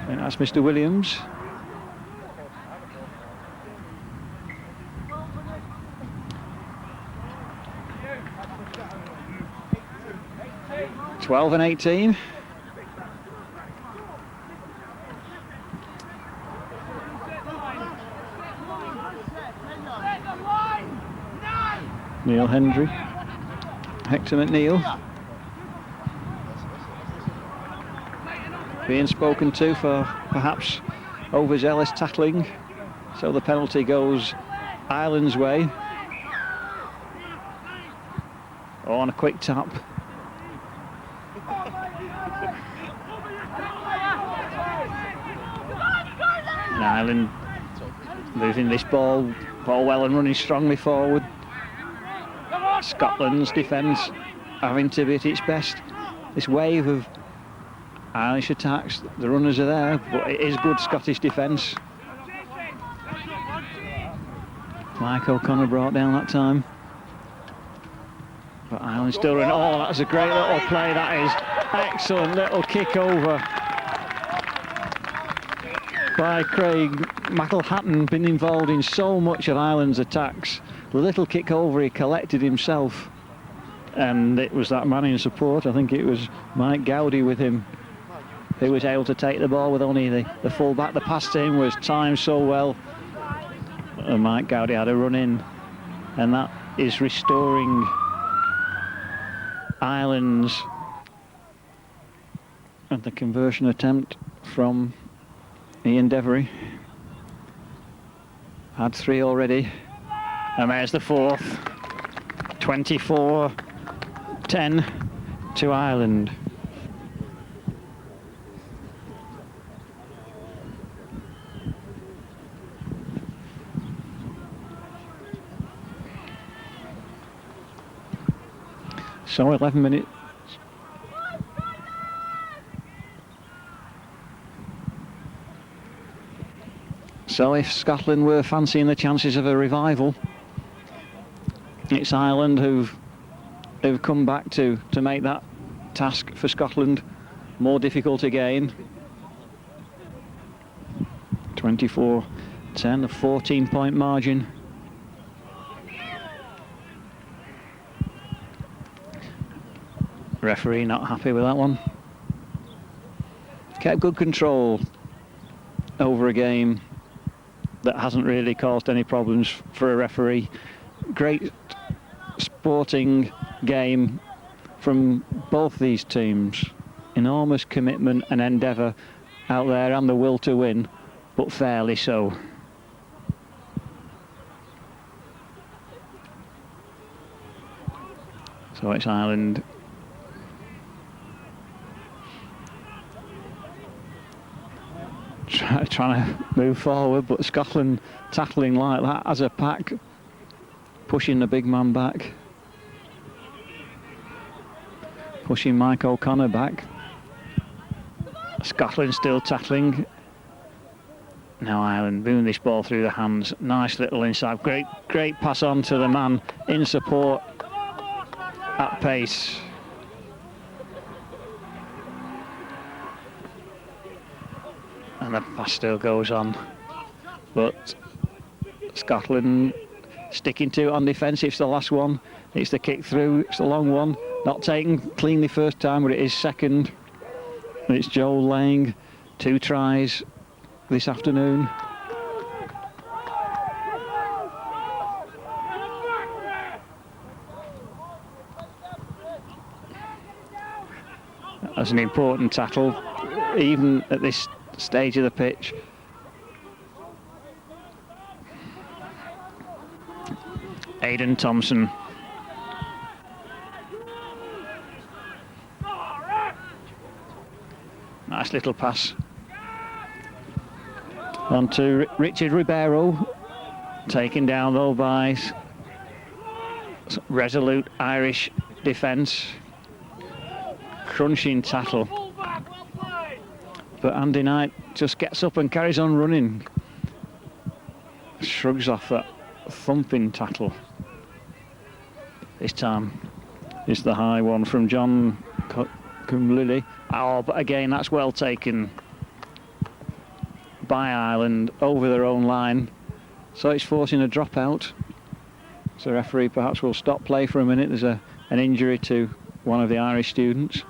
And that's Mr. Williams. (12 and 18). Neil Hendry, Hector McNeil being spoken to for perhaps overzealous tackling, so the penalty goes Ireland's way. On a quick tap. And Ireland moving this ball well and running strongly forward. Scotland's defence having to be at its best. This wave of Irish attacks, the runners are there, but it is good Scottish defence. Mike O'Connor brought down that time. But Ireland still running. Oh, that's a great little play, that is. Excellent little kick over by Craig McElhatton, been involved in so much of Ireland's attacks. The little kick over, he collected himself, and it was that man in support, I think it was Mike Gowdy with him, who was able to take the ball with only the full back. The pass to him was timed so well, and Mike Gowdy had a run in, and that is restoring Ireland's, and the conversion attempt from Ian Devery. Had 3 already. And there's the 4th. 24-10 to Ireland. So 11 minutes. So if Scotland were fancying the chances of a revival, it's Ireland who've come back to make that task for Scotland more difficult again. 24-10, a 14-point margin. Referee not happy with that one. Kept good control over a game that hasn't really caused any problems for a referee. Great sporting game from both these teams. Enormous commitment and endeavour out there, and the will to win, but fairly so. So it's Ireland trying to move forward, but Scotland tackling like that as a pack, pushing the big man back, pushing Mike O'Connor back. Scotland still tackling. Now Ireland moving this ball through the hands. Nice little inside. Great pass on to the man in support at pace. And the pass still goes on. But Scotland sticking to it on defence. It's the last one. It's the kick through. It's a long one. Not taken cleanly first time, but it is second. And it's Joel Lang. 2 tries this afternoon. That's an important tackle, even at this stage of the pitch. Aidan Thompson. Nice little pass. On to Richard Ribeiro. Taken down though by resolute Irish defence. Crunching tackle. But Andy Knight just gets up and carries on running. Shrugs off that thumping tackle. This time it's the high one from John Carew. Oh, but again, that's well taken by Ireland over their own line. So it's forcing a dropout. So the referee perhaps will stop play for a minute. There's an injury to one of the Irish students.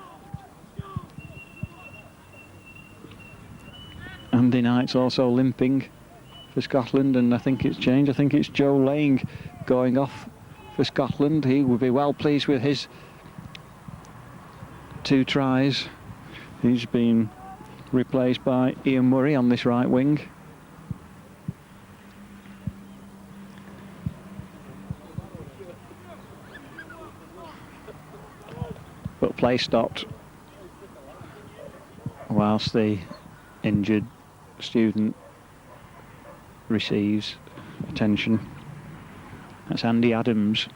Andy Knight's also limping for Scotland, and I think it's changed. I think it's Joe Lang going off for Scotland. He would be well pleased with his 2 tries. He's been replaced by Ian Murray on this right wing. But play stopped whilst the injured student receives attention. That's Andy Adams.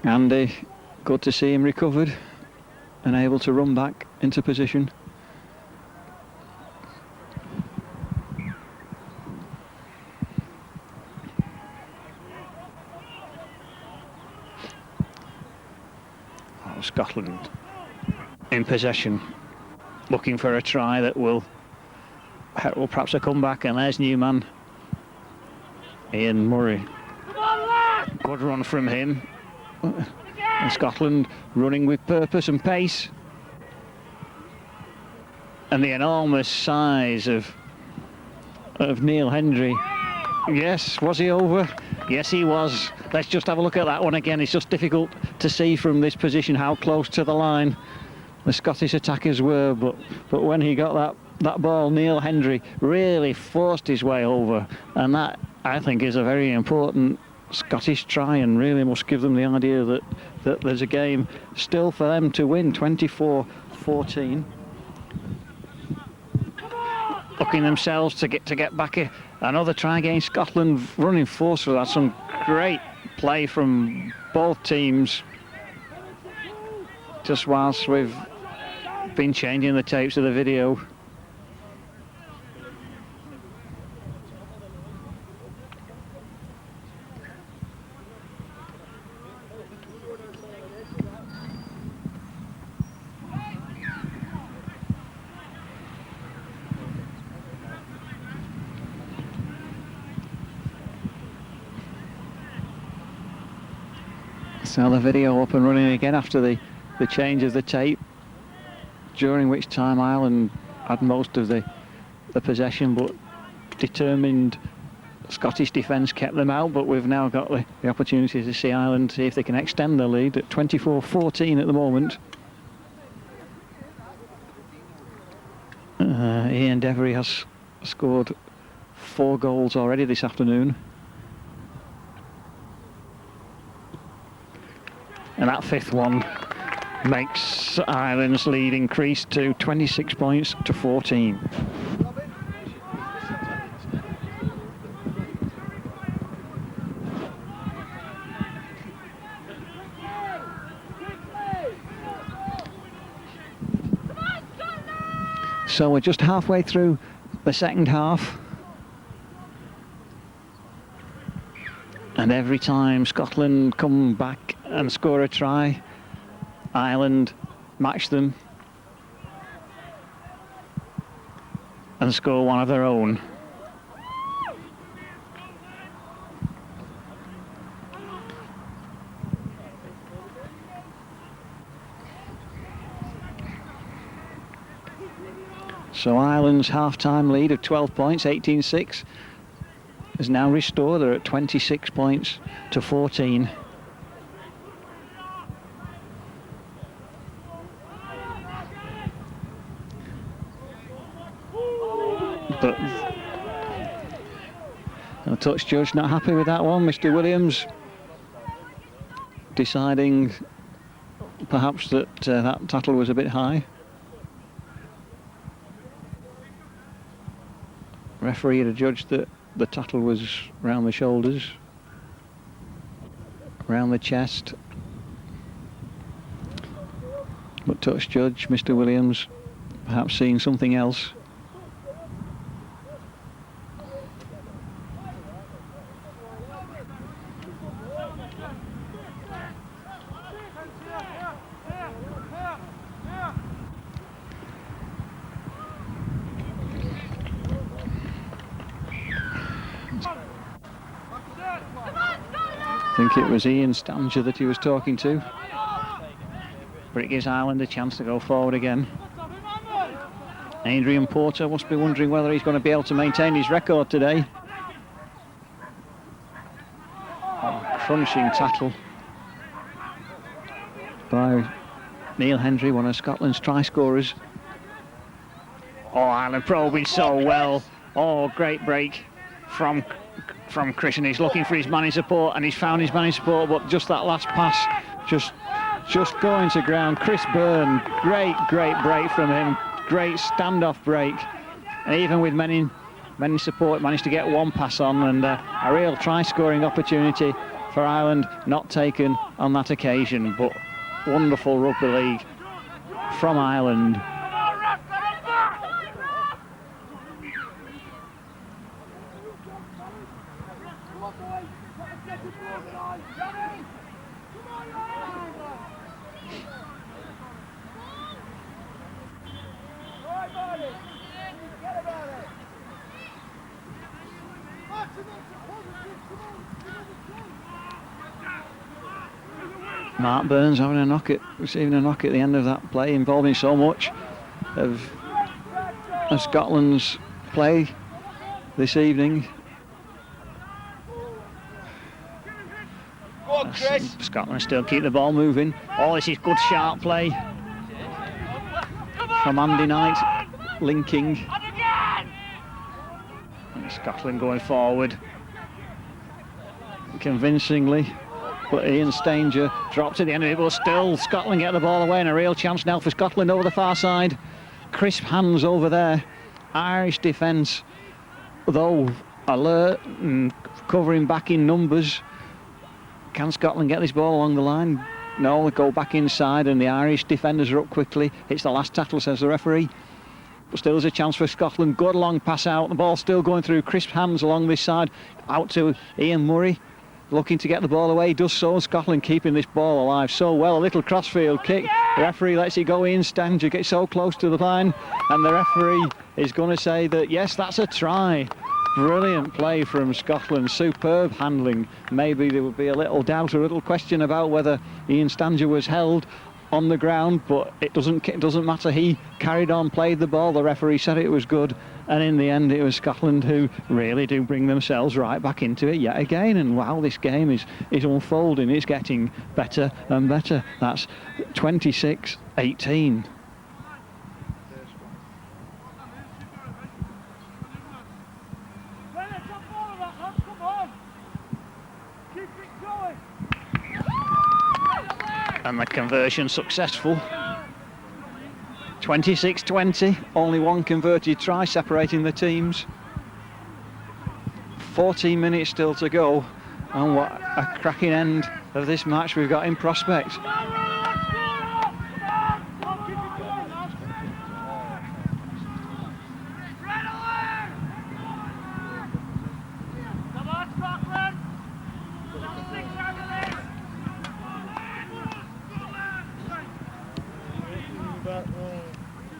Andy, good to see him recovered and able to run back into position. Oh, Scotland in possession, looking for a try that will perhaps a comeback, and there's new man Ian Murray. Good run from him. And Scotland running with purpose and pace. And the enormous size of Neil Hendry. Yes, was he over? Yes, he was. Let's just have a look at that one again. It's just difficult to see from this position how close to the line the Scottish attackers were, but when he got that ball, Neil Hendry really forced his way over, and that, I think, is a very important Scottish try, and really must give them the idea that there's a game still for them to win. 24-14. Looking themselves to get back another try against Scotland, running forcefully. That's some great play from both teams. Just whilst we've been changing the tapes of the video. So the video up and running again after the change of the tape, during which time Ireland had most of the possession, but determined Scottish defence kept them out. But we've now got the opportunity to see Ireland see if they can extend their lead at 24-14 at the moment. Ian Devery has scored 4 goals already this afternoon. And that 5th one makes Ireland's lead increase to 26 points to 14. So we're just halfway through the second half. And every time Scotland come back and score a try, Ireland match them and score one of their own. So Ireland's half-time lead of 12 points, 18-6, is now restored. They're at 26 points to 14. touch judge not happy with that one. Mr. Williams deciding perhaps that that tattle was a bit high. Referee had adjudged that the tattle was round the shoulders, round the chest. But touch judge, Mr. Williams, perhaps seeing something else. I think it was Ian Stanger that he was talking to. But it gives Ireland a chance to go forward again. Adrian Porter must be wondering whether he's going to be able to maintain his record today. Oh, crunching tattle by Neil Hendry, one of Scotland's try scorers. Oh, Ireland probing so well. Oh, great break from Chris, and he's looking for his man in support, and he's found his man in support, but just that last pass, just going to ground. Chris Byrne, great break from him, great standoff break, and even with men in support, managed to get one pass on, and a real try-scoring opportunity for Ireland, not taken on that occasion, but wonderful rugby league from Ireland. Mark Burns receiving a knock at the end of that play, involving so much of Scotland's play this evening. Go on, Chris. Scotland still keep the ball moving. Oh, this is good sharp play from Andy Knight, linking. And Scotland going forward convincingly. But Ian Stanger dropped at the end of it, but still Scotland get the ball away, and a real chance now for Scotland over the far side. Crisp hands over there. Irish defence, though alert and covering back in numbers. Can Scotland get this ball along the line? No, they go back inside, and the Irish defenders are up quickly. It's the last tackle, says the referee. But still there's a chance for Scotland. Good long pass out. The ball still going through. Crisp hands along this side. Out to Ian Murray. Looking to get the ball away, does so. Scotland keeping this ball alive so well. A little crossfield kick. The referee lets it go in. Stanger gets so close to the line, and the referee is going to say that yes, that's a try. Brilliant play from Scotland. Superb handling. Maybe there would be a little doubt, a little question about whether Ian Stanger was held on the ground, but it doesn't matter. He carried on, played the ball. The referee said it was good, and in the end it was Scotland who really do bring themselves right back into it yet again. And wow, this game is unfolding. It's getting better and better. That's 26-18. And the conversion successful. 26-20, only one converted try separating the teams. 14 minutes still to go, and what a cracking end of this match we've got in prospect.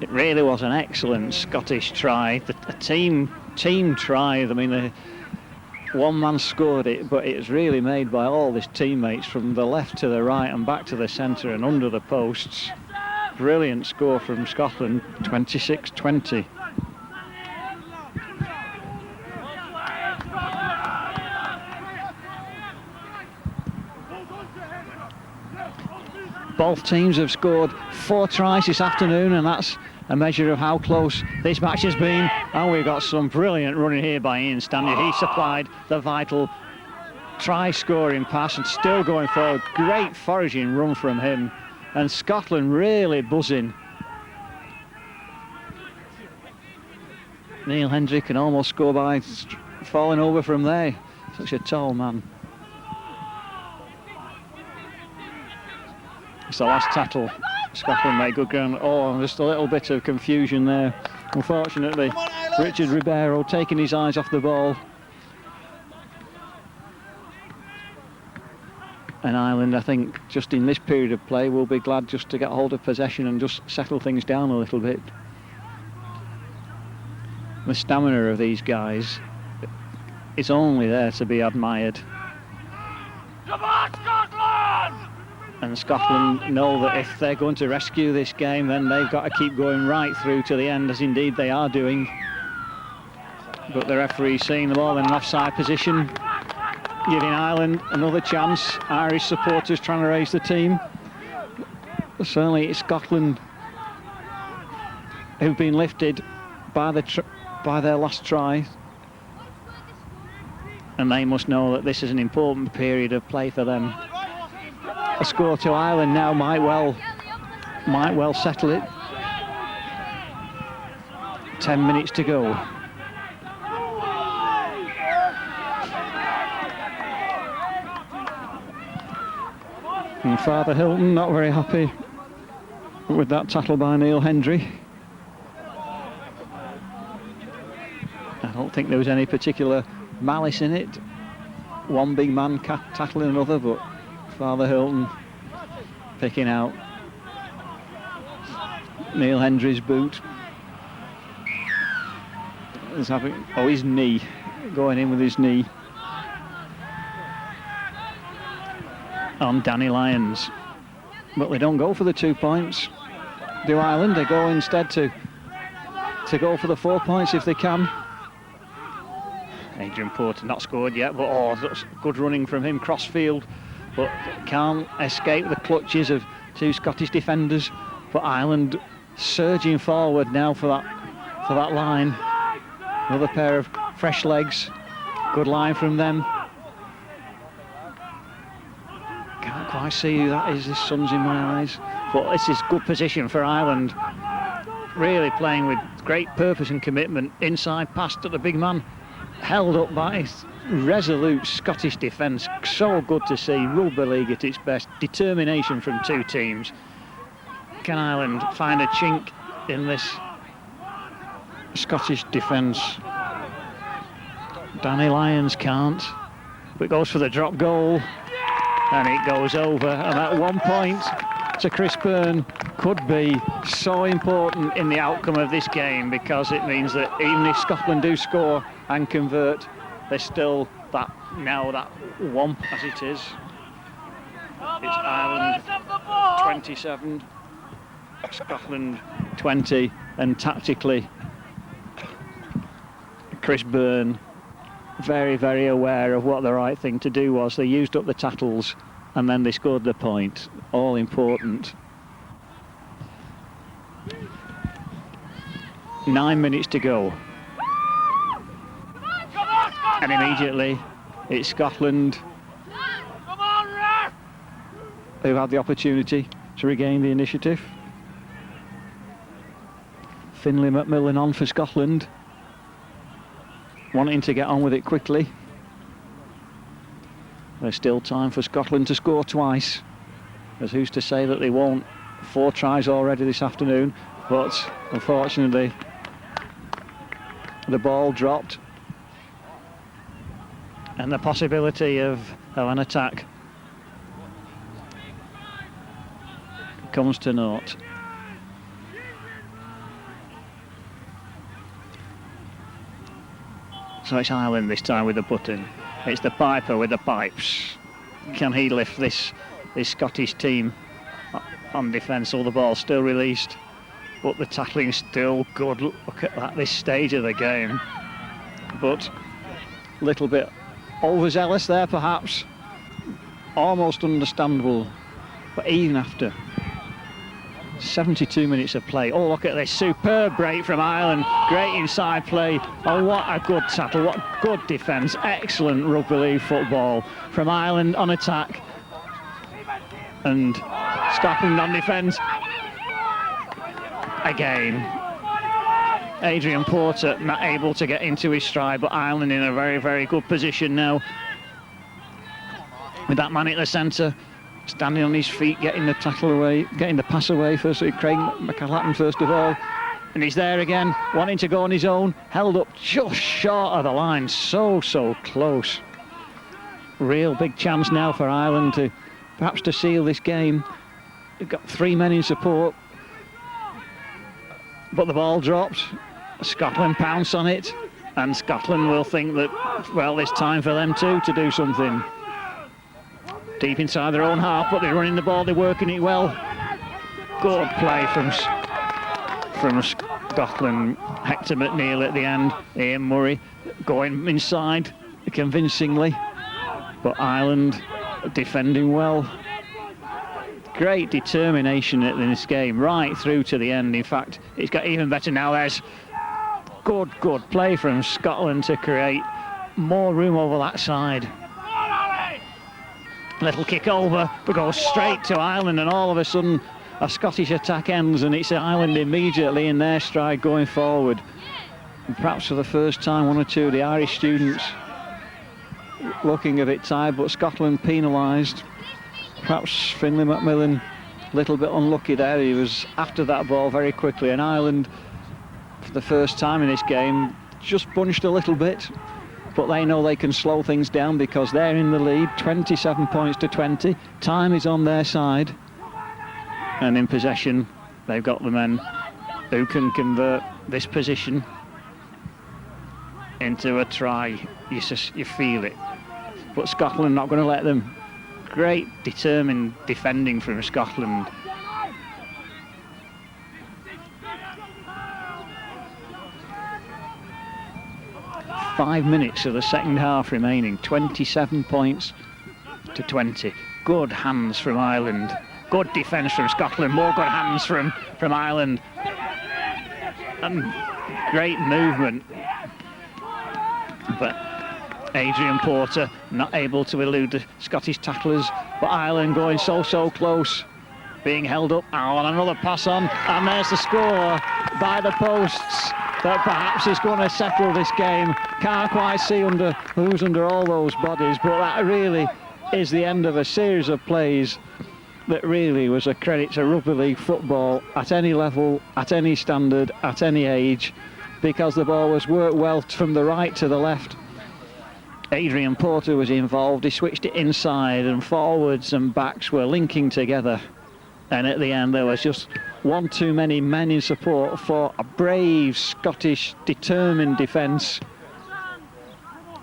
It really was an excellent Scottish try, a team try. I mean, one man scored it, but it was really made by all his teammates from the left to the right and back to the centre and under the posts. Brilliant score from Scotland, 26-20. Both teams have scored 4 tries this afternoon, and that's a measure of how close this match has been. And we've got some brilliant running here by Ian Stanley. He supplied the vital try-scoring pass and still going forward. Great foraging run from him. And Scotland really buzzing. Neil Hendry can almost score by falling over from there. Such a tall man. It's the last tackle. Scotland made good ground. Oh, just a little bit of confusion there. Unfortunately, Richard Ribeiro taking his eyes off the ball. And Ireland, I think, just in this period of play, will be glad just to get hold of possession and just settle things down a little bit. The stamina of these guys is only there to be admired. Come on, Scotland! And Scotland know that if they're going to rescue this game, then they've got to keep going right through to the end, as indeed they are doing. But the referee seeing the ball in an offside position, giving Ireland another chance. Irish supporters trying to raise the team. Certainly it's Scotland who've been lifted by their last try. And they must know that this is an important period of play for them. A score to Ireland now might well settle it. 10 minutes to go. And Father Hilton not very happy with that tackle by Neil Hendry. I don't think there was any particular malice in it. One big man tackling another, but Father Hilton picking out Neil Hendry's boot. His knee, going in with his knee on Danny Lyons. But they don't go for the 2 points. Do Ireland? They go instead to go for the 4 points if they can. Adrian Porter not scored yet, but that's good running from him cross field, but can't escape the clutches of two Scottish defenders. But Ireland surging forward now for that line. Another pair of fresh legs. Good line from them. Can't quite see who that is. This sun's in my eyes. But this is good position for Ireland. Really playing with great purpose and commitment. Inside pass to the big man. Held up by resolute Scottish defence. So good to see. Rugby league at its best. Determination from two teams. Can Ireland find a chink in this Scottish defence? Danny Lyons can't, but goes for the drop goal, and it goes over. And that 1 point to Chris Byrne could be so important in the outcome of this game, because it means that even if Scotland do score and convert, there's still that one as it is. It's Ireland 27, Scotland 20, and tactically Chris Byrne very, very aware of what the right thing to do was. They used up the tackles and then they scored the point. All important. 9 minutes to go. And immediately it's Scotland who had the opportunity to regain the initiative. Finlay McMillan on for Scotland, wanting to get on with it quickly. There's still time for Scotland to score twice, as who's to say that they won't. 4 tries already this afternoon, but unfortunately the ball dropped and the possibility of an attack comes to naught. So it's Ireland this time with the button. It's the piper with the pipes. Can he lift this Scottish team on defence? Or the ball still released, but the tackling's still good. Look at this stage of the game. But a little bit overzealous there perhaps. Almost understandable. But even after 72 minutes of play. Oh, look at this superb break from Ireland. Great inside play. Oh, what a good tackle, what good defence. Excellent rugby league football from Ireland on attack. And Scotland on defence. Again, Adrian Porter not able to get into his stride, but Ireland in a very, very good position now. With that man at the centre, standing on his feet, getting the tackle away, getting the pass away first. Craig McElhatton first of all. And he's there again, wanting to go on his own. Held up just short of the line, so close. Real big chance now for Ireland to perhaps to seal this game. They've got 3 men in support. But the ball dropped. Scotland pounce on it. And Scotland will think that, well, it's time for them too to do something. Deep inside their own half, but they're running the ball, they're working it well. Good play from Scotland. Hector McNeil at the end. Ian Murray going inside convincingly. But Ireland defending well. Great determination in this game, right through to the end. In fact, it's got even better now. There's good play from Scotland to create more room over that side. Little kick over, but goes straight to Ireland, and all of a sudden a Scottish attack ends, and it's Ireland immediately in their stride going forward. And perhaps for the first time, one or two of the Irish students looking a bit tired, but Scotland penalised. Perhaps Finlay McMillan a little bit unlucky there. He was after that ball very quickly, and Ireland for the first time in this game just bunched a little bit, but they know they can slow things down because they're in the lead, 27 points to 20. Time is on their side, and in possession they've got the men who can convert this position into a try. You feel it, but Scotland not going to let them. Great determined defending from Scotland. Five minutes of the second half remaining, 27 points to 20. Good hands from Ireland. Good defence from Scotland. More good hands from Ireland. And great movement. But Adrian Porter not able to elude the Scottish tacklers, but Ireland going so close, being held up. Oh, and another pass on, and there's the score by the posts that perhaps is going to settle this game. Can't quite see who's under all those bodies, but that really is the end of a series of plays that really was a credit to rugby league football at any level, at any standard, at any age, because the ball was worked well from the right to the left. Adrian Porter was involved. He switched it inside, and forwards and backs were linking together, and at the end there was just one too many men in support for a brave Scottish determined defence.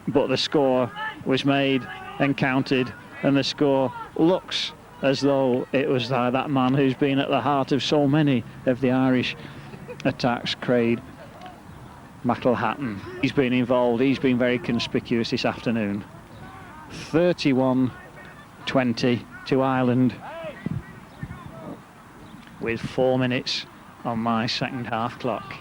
But the score was made and counted, and the score looks as though it was that man who's been at the heart of so many of the Irish attacks, Craig McElhatton. He's been involved, he's been very conspicuous this afternoon. 31-20 to Ireland, with 4 minutes on my second half clock.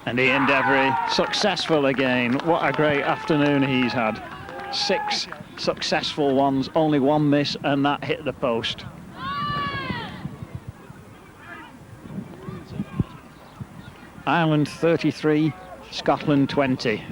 And Ian Devery, successful again. What a great afternoon he's had. 6 successful ones, only 1 miss, and that hit the post. Ireland 33, Scotland 20.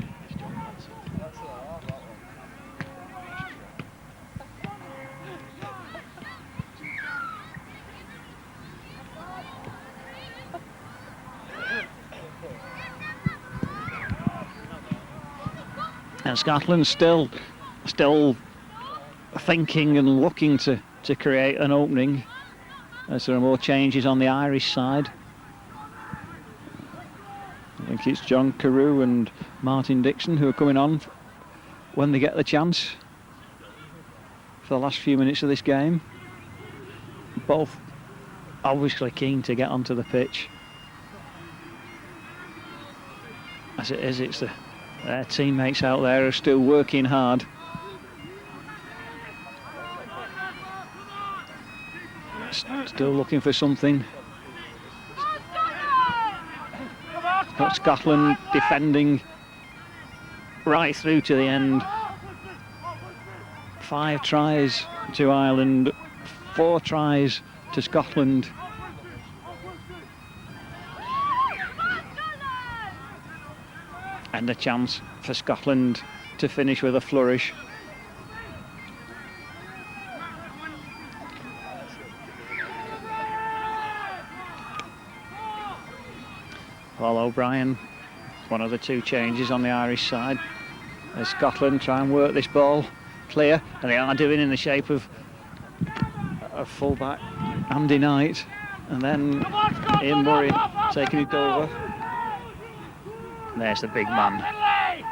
And Scotland still thinking and looking to create an opening as there are more changes on the Irish side. think it's John Carew and Martin Dickson who are coming on when they get the chance for the last few minutes of this game. Both obviously keen to get onto the pitch. As it is, it's their teammates out there are still working hard. Still looking for something. Got Scotland defending right through to the end. 5 tries to Ireland, 4 tries to Scotland. And a chance for Scotland to finish with a flourish. Paul O'Brien, one of the 2 changes on the Irish side, as Scotland try and work this ball clear, and they are doing in the shape of a fullback, Andy Knight, and then Ian Murray taking it over. And there's the big man,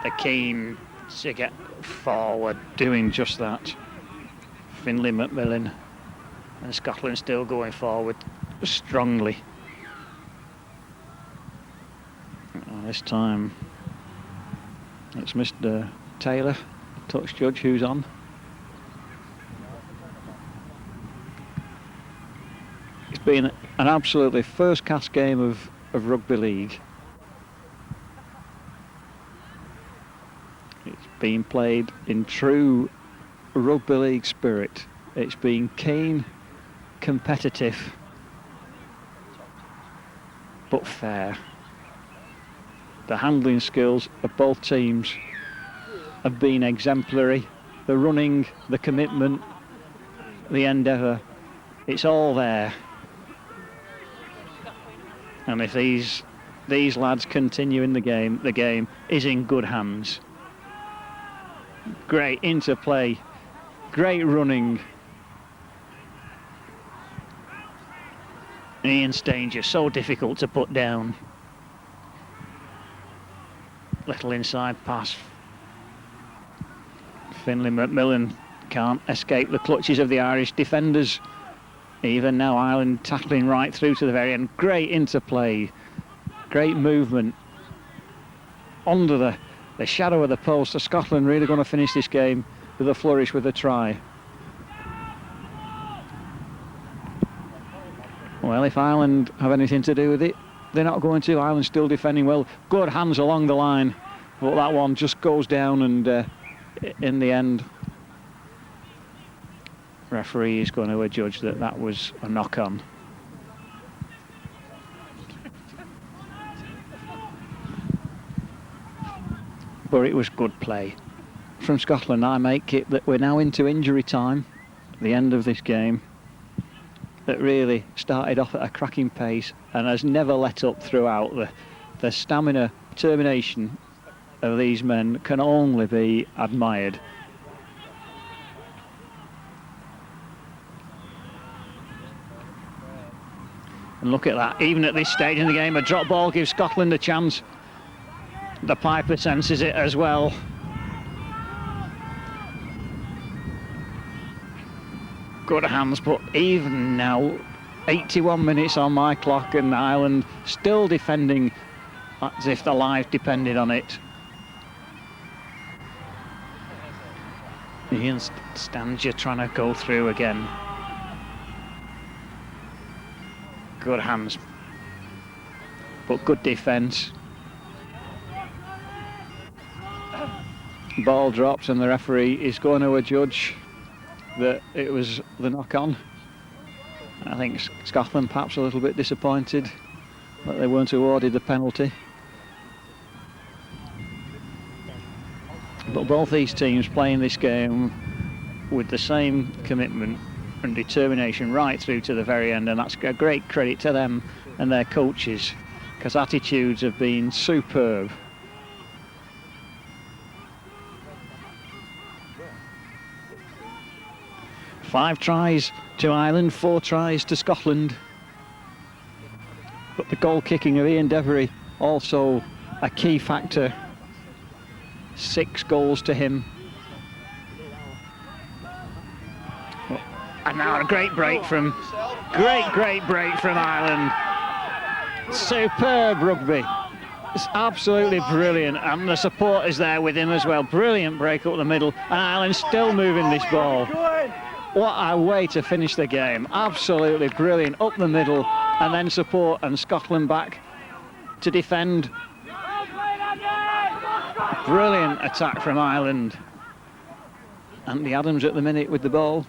the keen to get forward, doing just that. Finlay McMillan, and Scotland still going forward strongly. This time it's Mr. Taylor, touch judge, who's on. It's been an absolutely first-class game of rugby league. It's been played in true rugby league spirit. It's been keen, competitive, but fair. The handling skills of both teams have been exemplary. The running, the commitment, the endeavour, it's all there. And if these lads continue in the game is in good hands. Great interplay, great running. Ian Stanger, so difficult to put down. Little inside pass. Finlay McMillan can't escape the clutches of the Irish defenders. Even now Ireland tackling right through to the very end. Great interplay, great movement. Under the shadow of the post. Are Scotland really going to finish this game with a flourish, with a try? Well, if Ireland have anything to do with it, they're not going to. Ireland still defending well. Good hands along the line. But that one just goes down, and in the end, referee is going to adjudge that was a knock-on. But it was good play from Scotland. I make it that we're now into injury time, the end of this game, that really started off at a cracking pace and has never let up throughout. The stamina, determination of these men can only be admired. And look at that, even at this stage in the game, a drop ball gives Scotland a chance. The Piper senses it as well. Good hands, but even now, 81 minutes on my clock, and Ireland still defending as if their life depended on it. Ian Stanger trying to go through again. Good hands, but good defence. Ball drops, and the referee is going to adjudge that it was the knock-on. I think Scotland perhaps a little bit disappointed that they weren't awarded the penalty. But both these teams playing this game with the same commitment and determination right through to the very end, and that's a great credit to them and their coaches, because attitudes have been superb. Five tries to Ireland, 4 tries to Scotland. But the goal kicking of Ian Devery also a key factor. 6 goals to him. And now a great break from Ireland. Superb rugby. It's absolutely brilliant, and the support is there with him as well. Brilliant break up the middle, and Ireland still moving this ball. What a way to finish the game. Absolutely brilliant up the middle, and then support, and Scotland back to defend. Brilliant attack from Ireland. Andy Adams at the minute with the ball.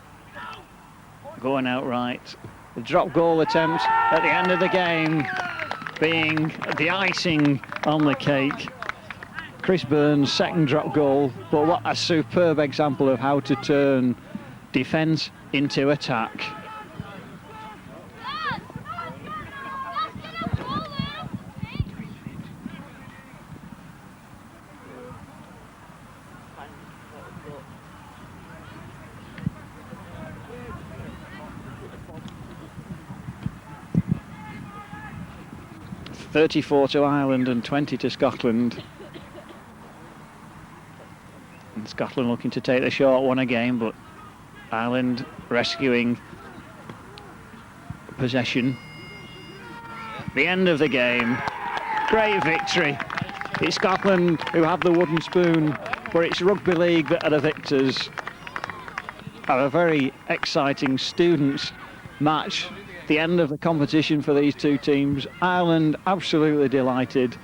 Going out right. The drop goal attempt at the end of the game being the icing on the cake. Chris Byrne's second drop goal, but what a superb example of how to turn defence into attack. .34 to Ireland and 20 to Scotland. And Scotland looking to take the short one again, but Ireland rescuing possession. The end of the game. Great victory. It's Scotland who have the wooden spoon, but it's rugby league that are the victors. A very exciting students match. The end of the competition for these two teams. Ireland absolutely delighted.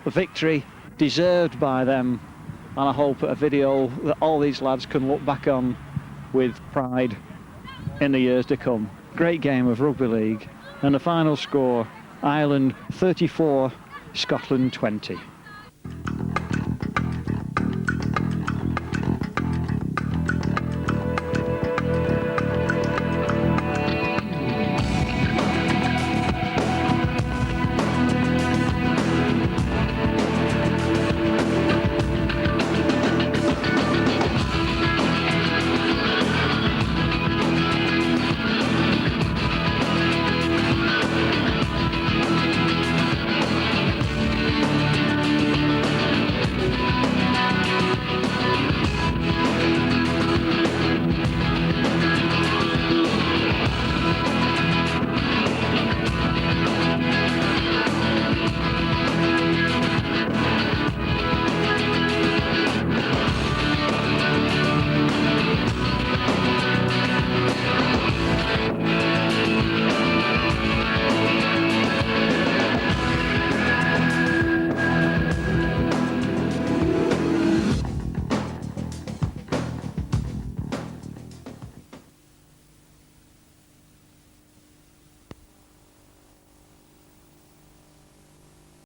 A victory deserved by them, and I hope a video that all these lads can look back on with pride in the years to come. Great game of rugby league, and the final score, Ireland 34, Scotland 20.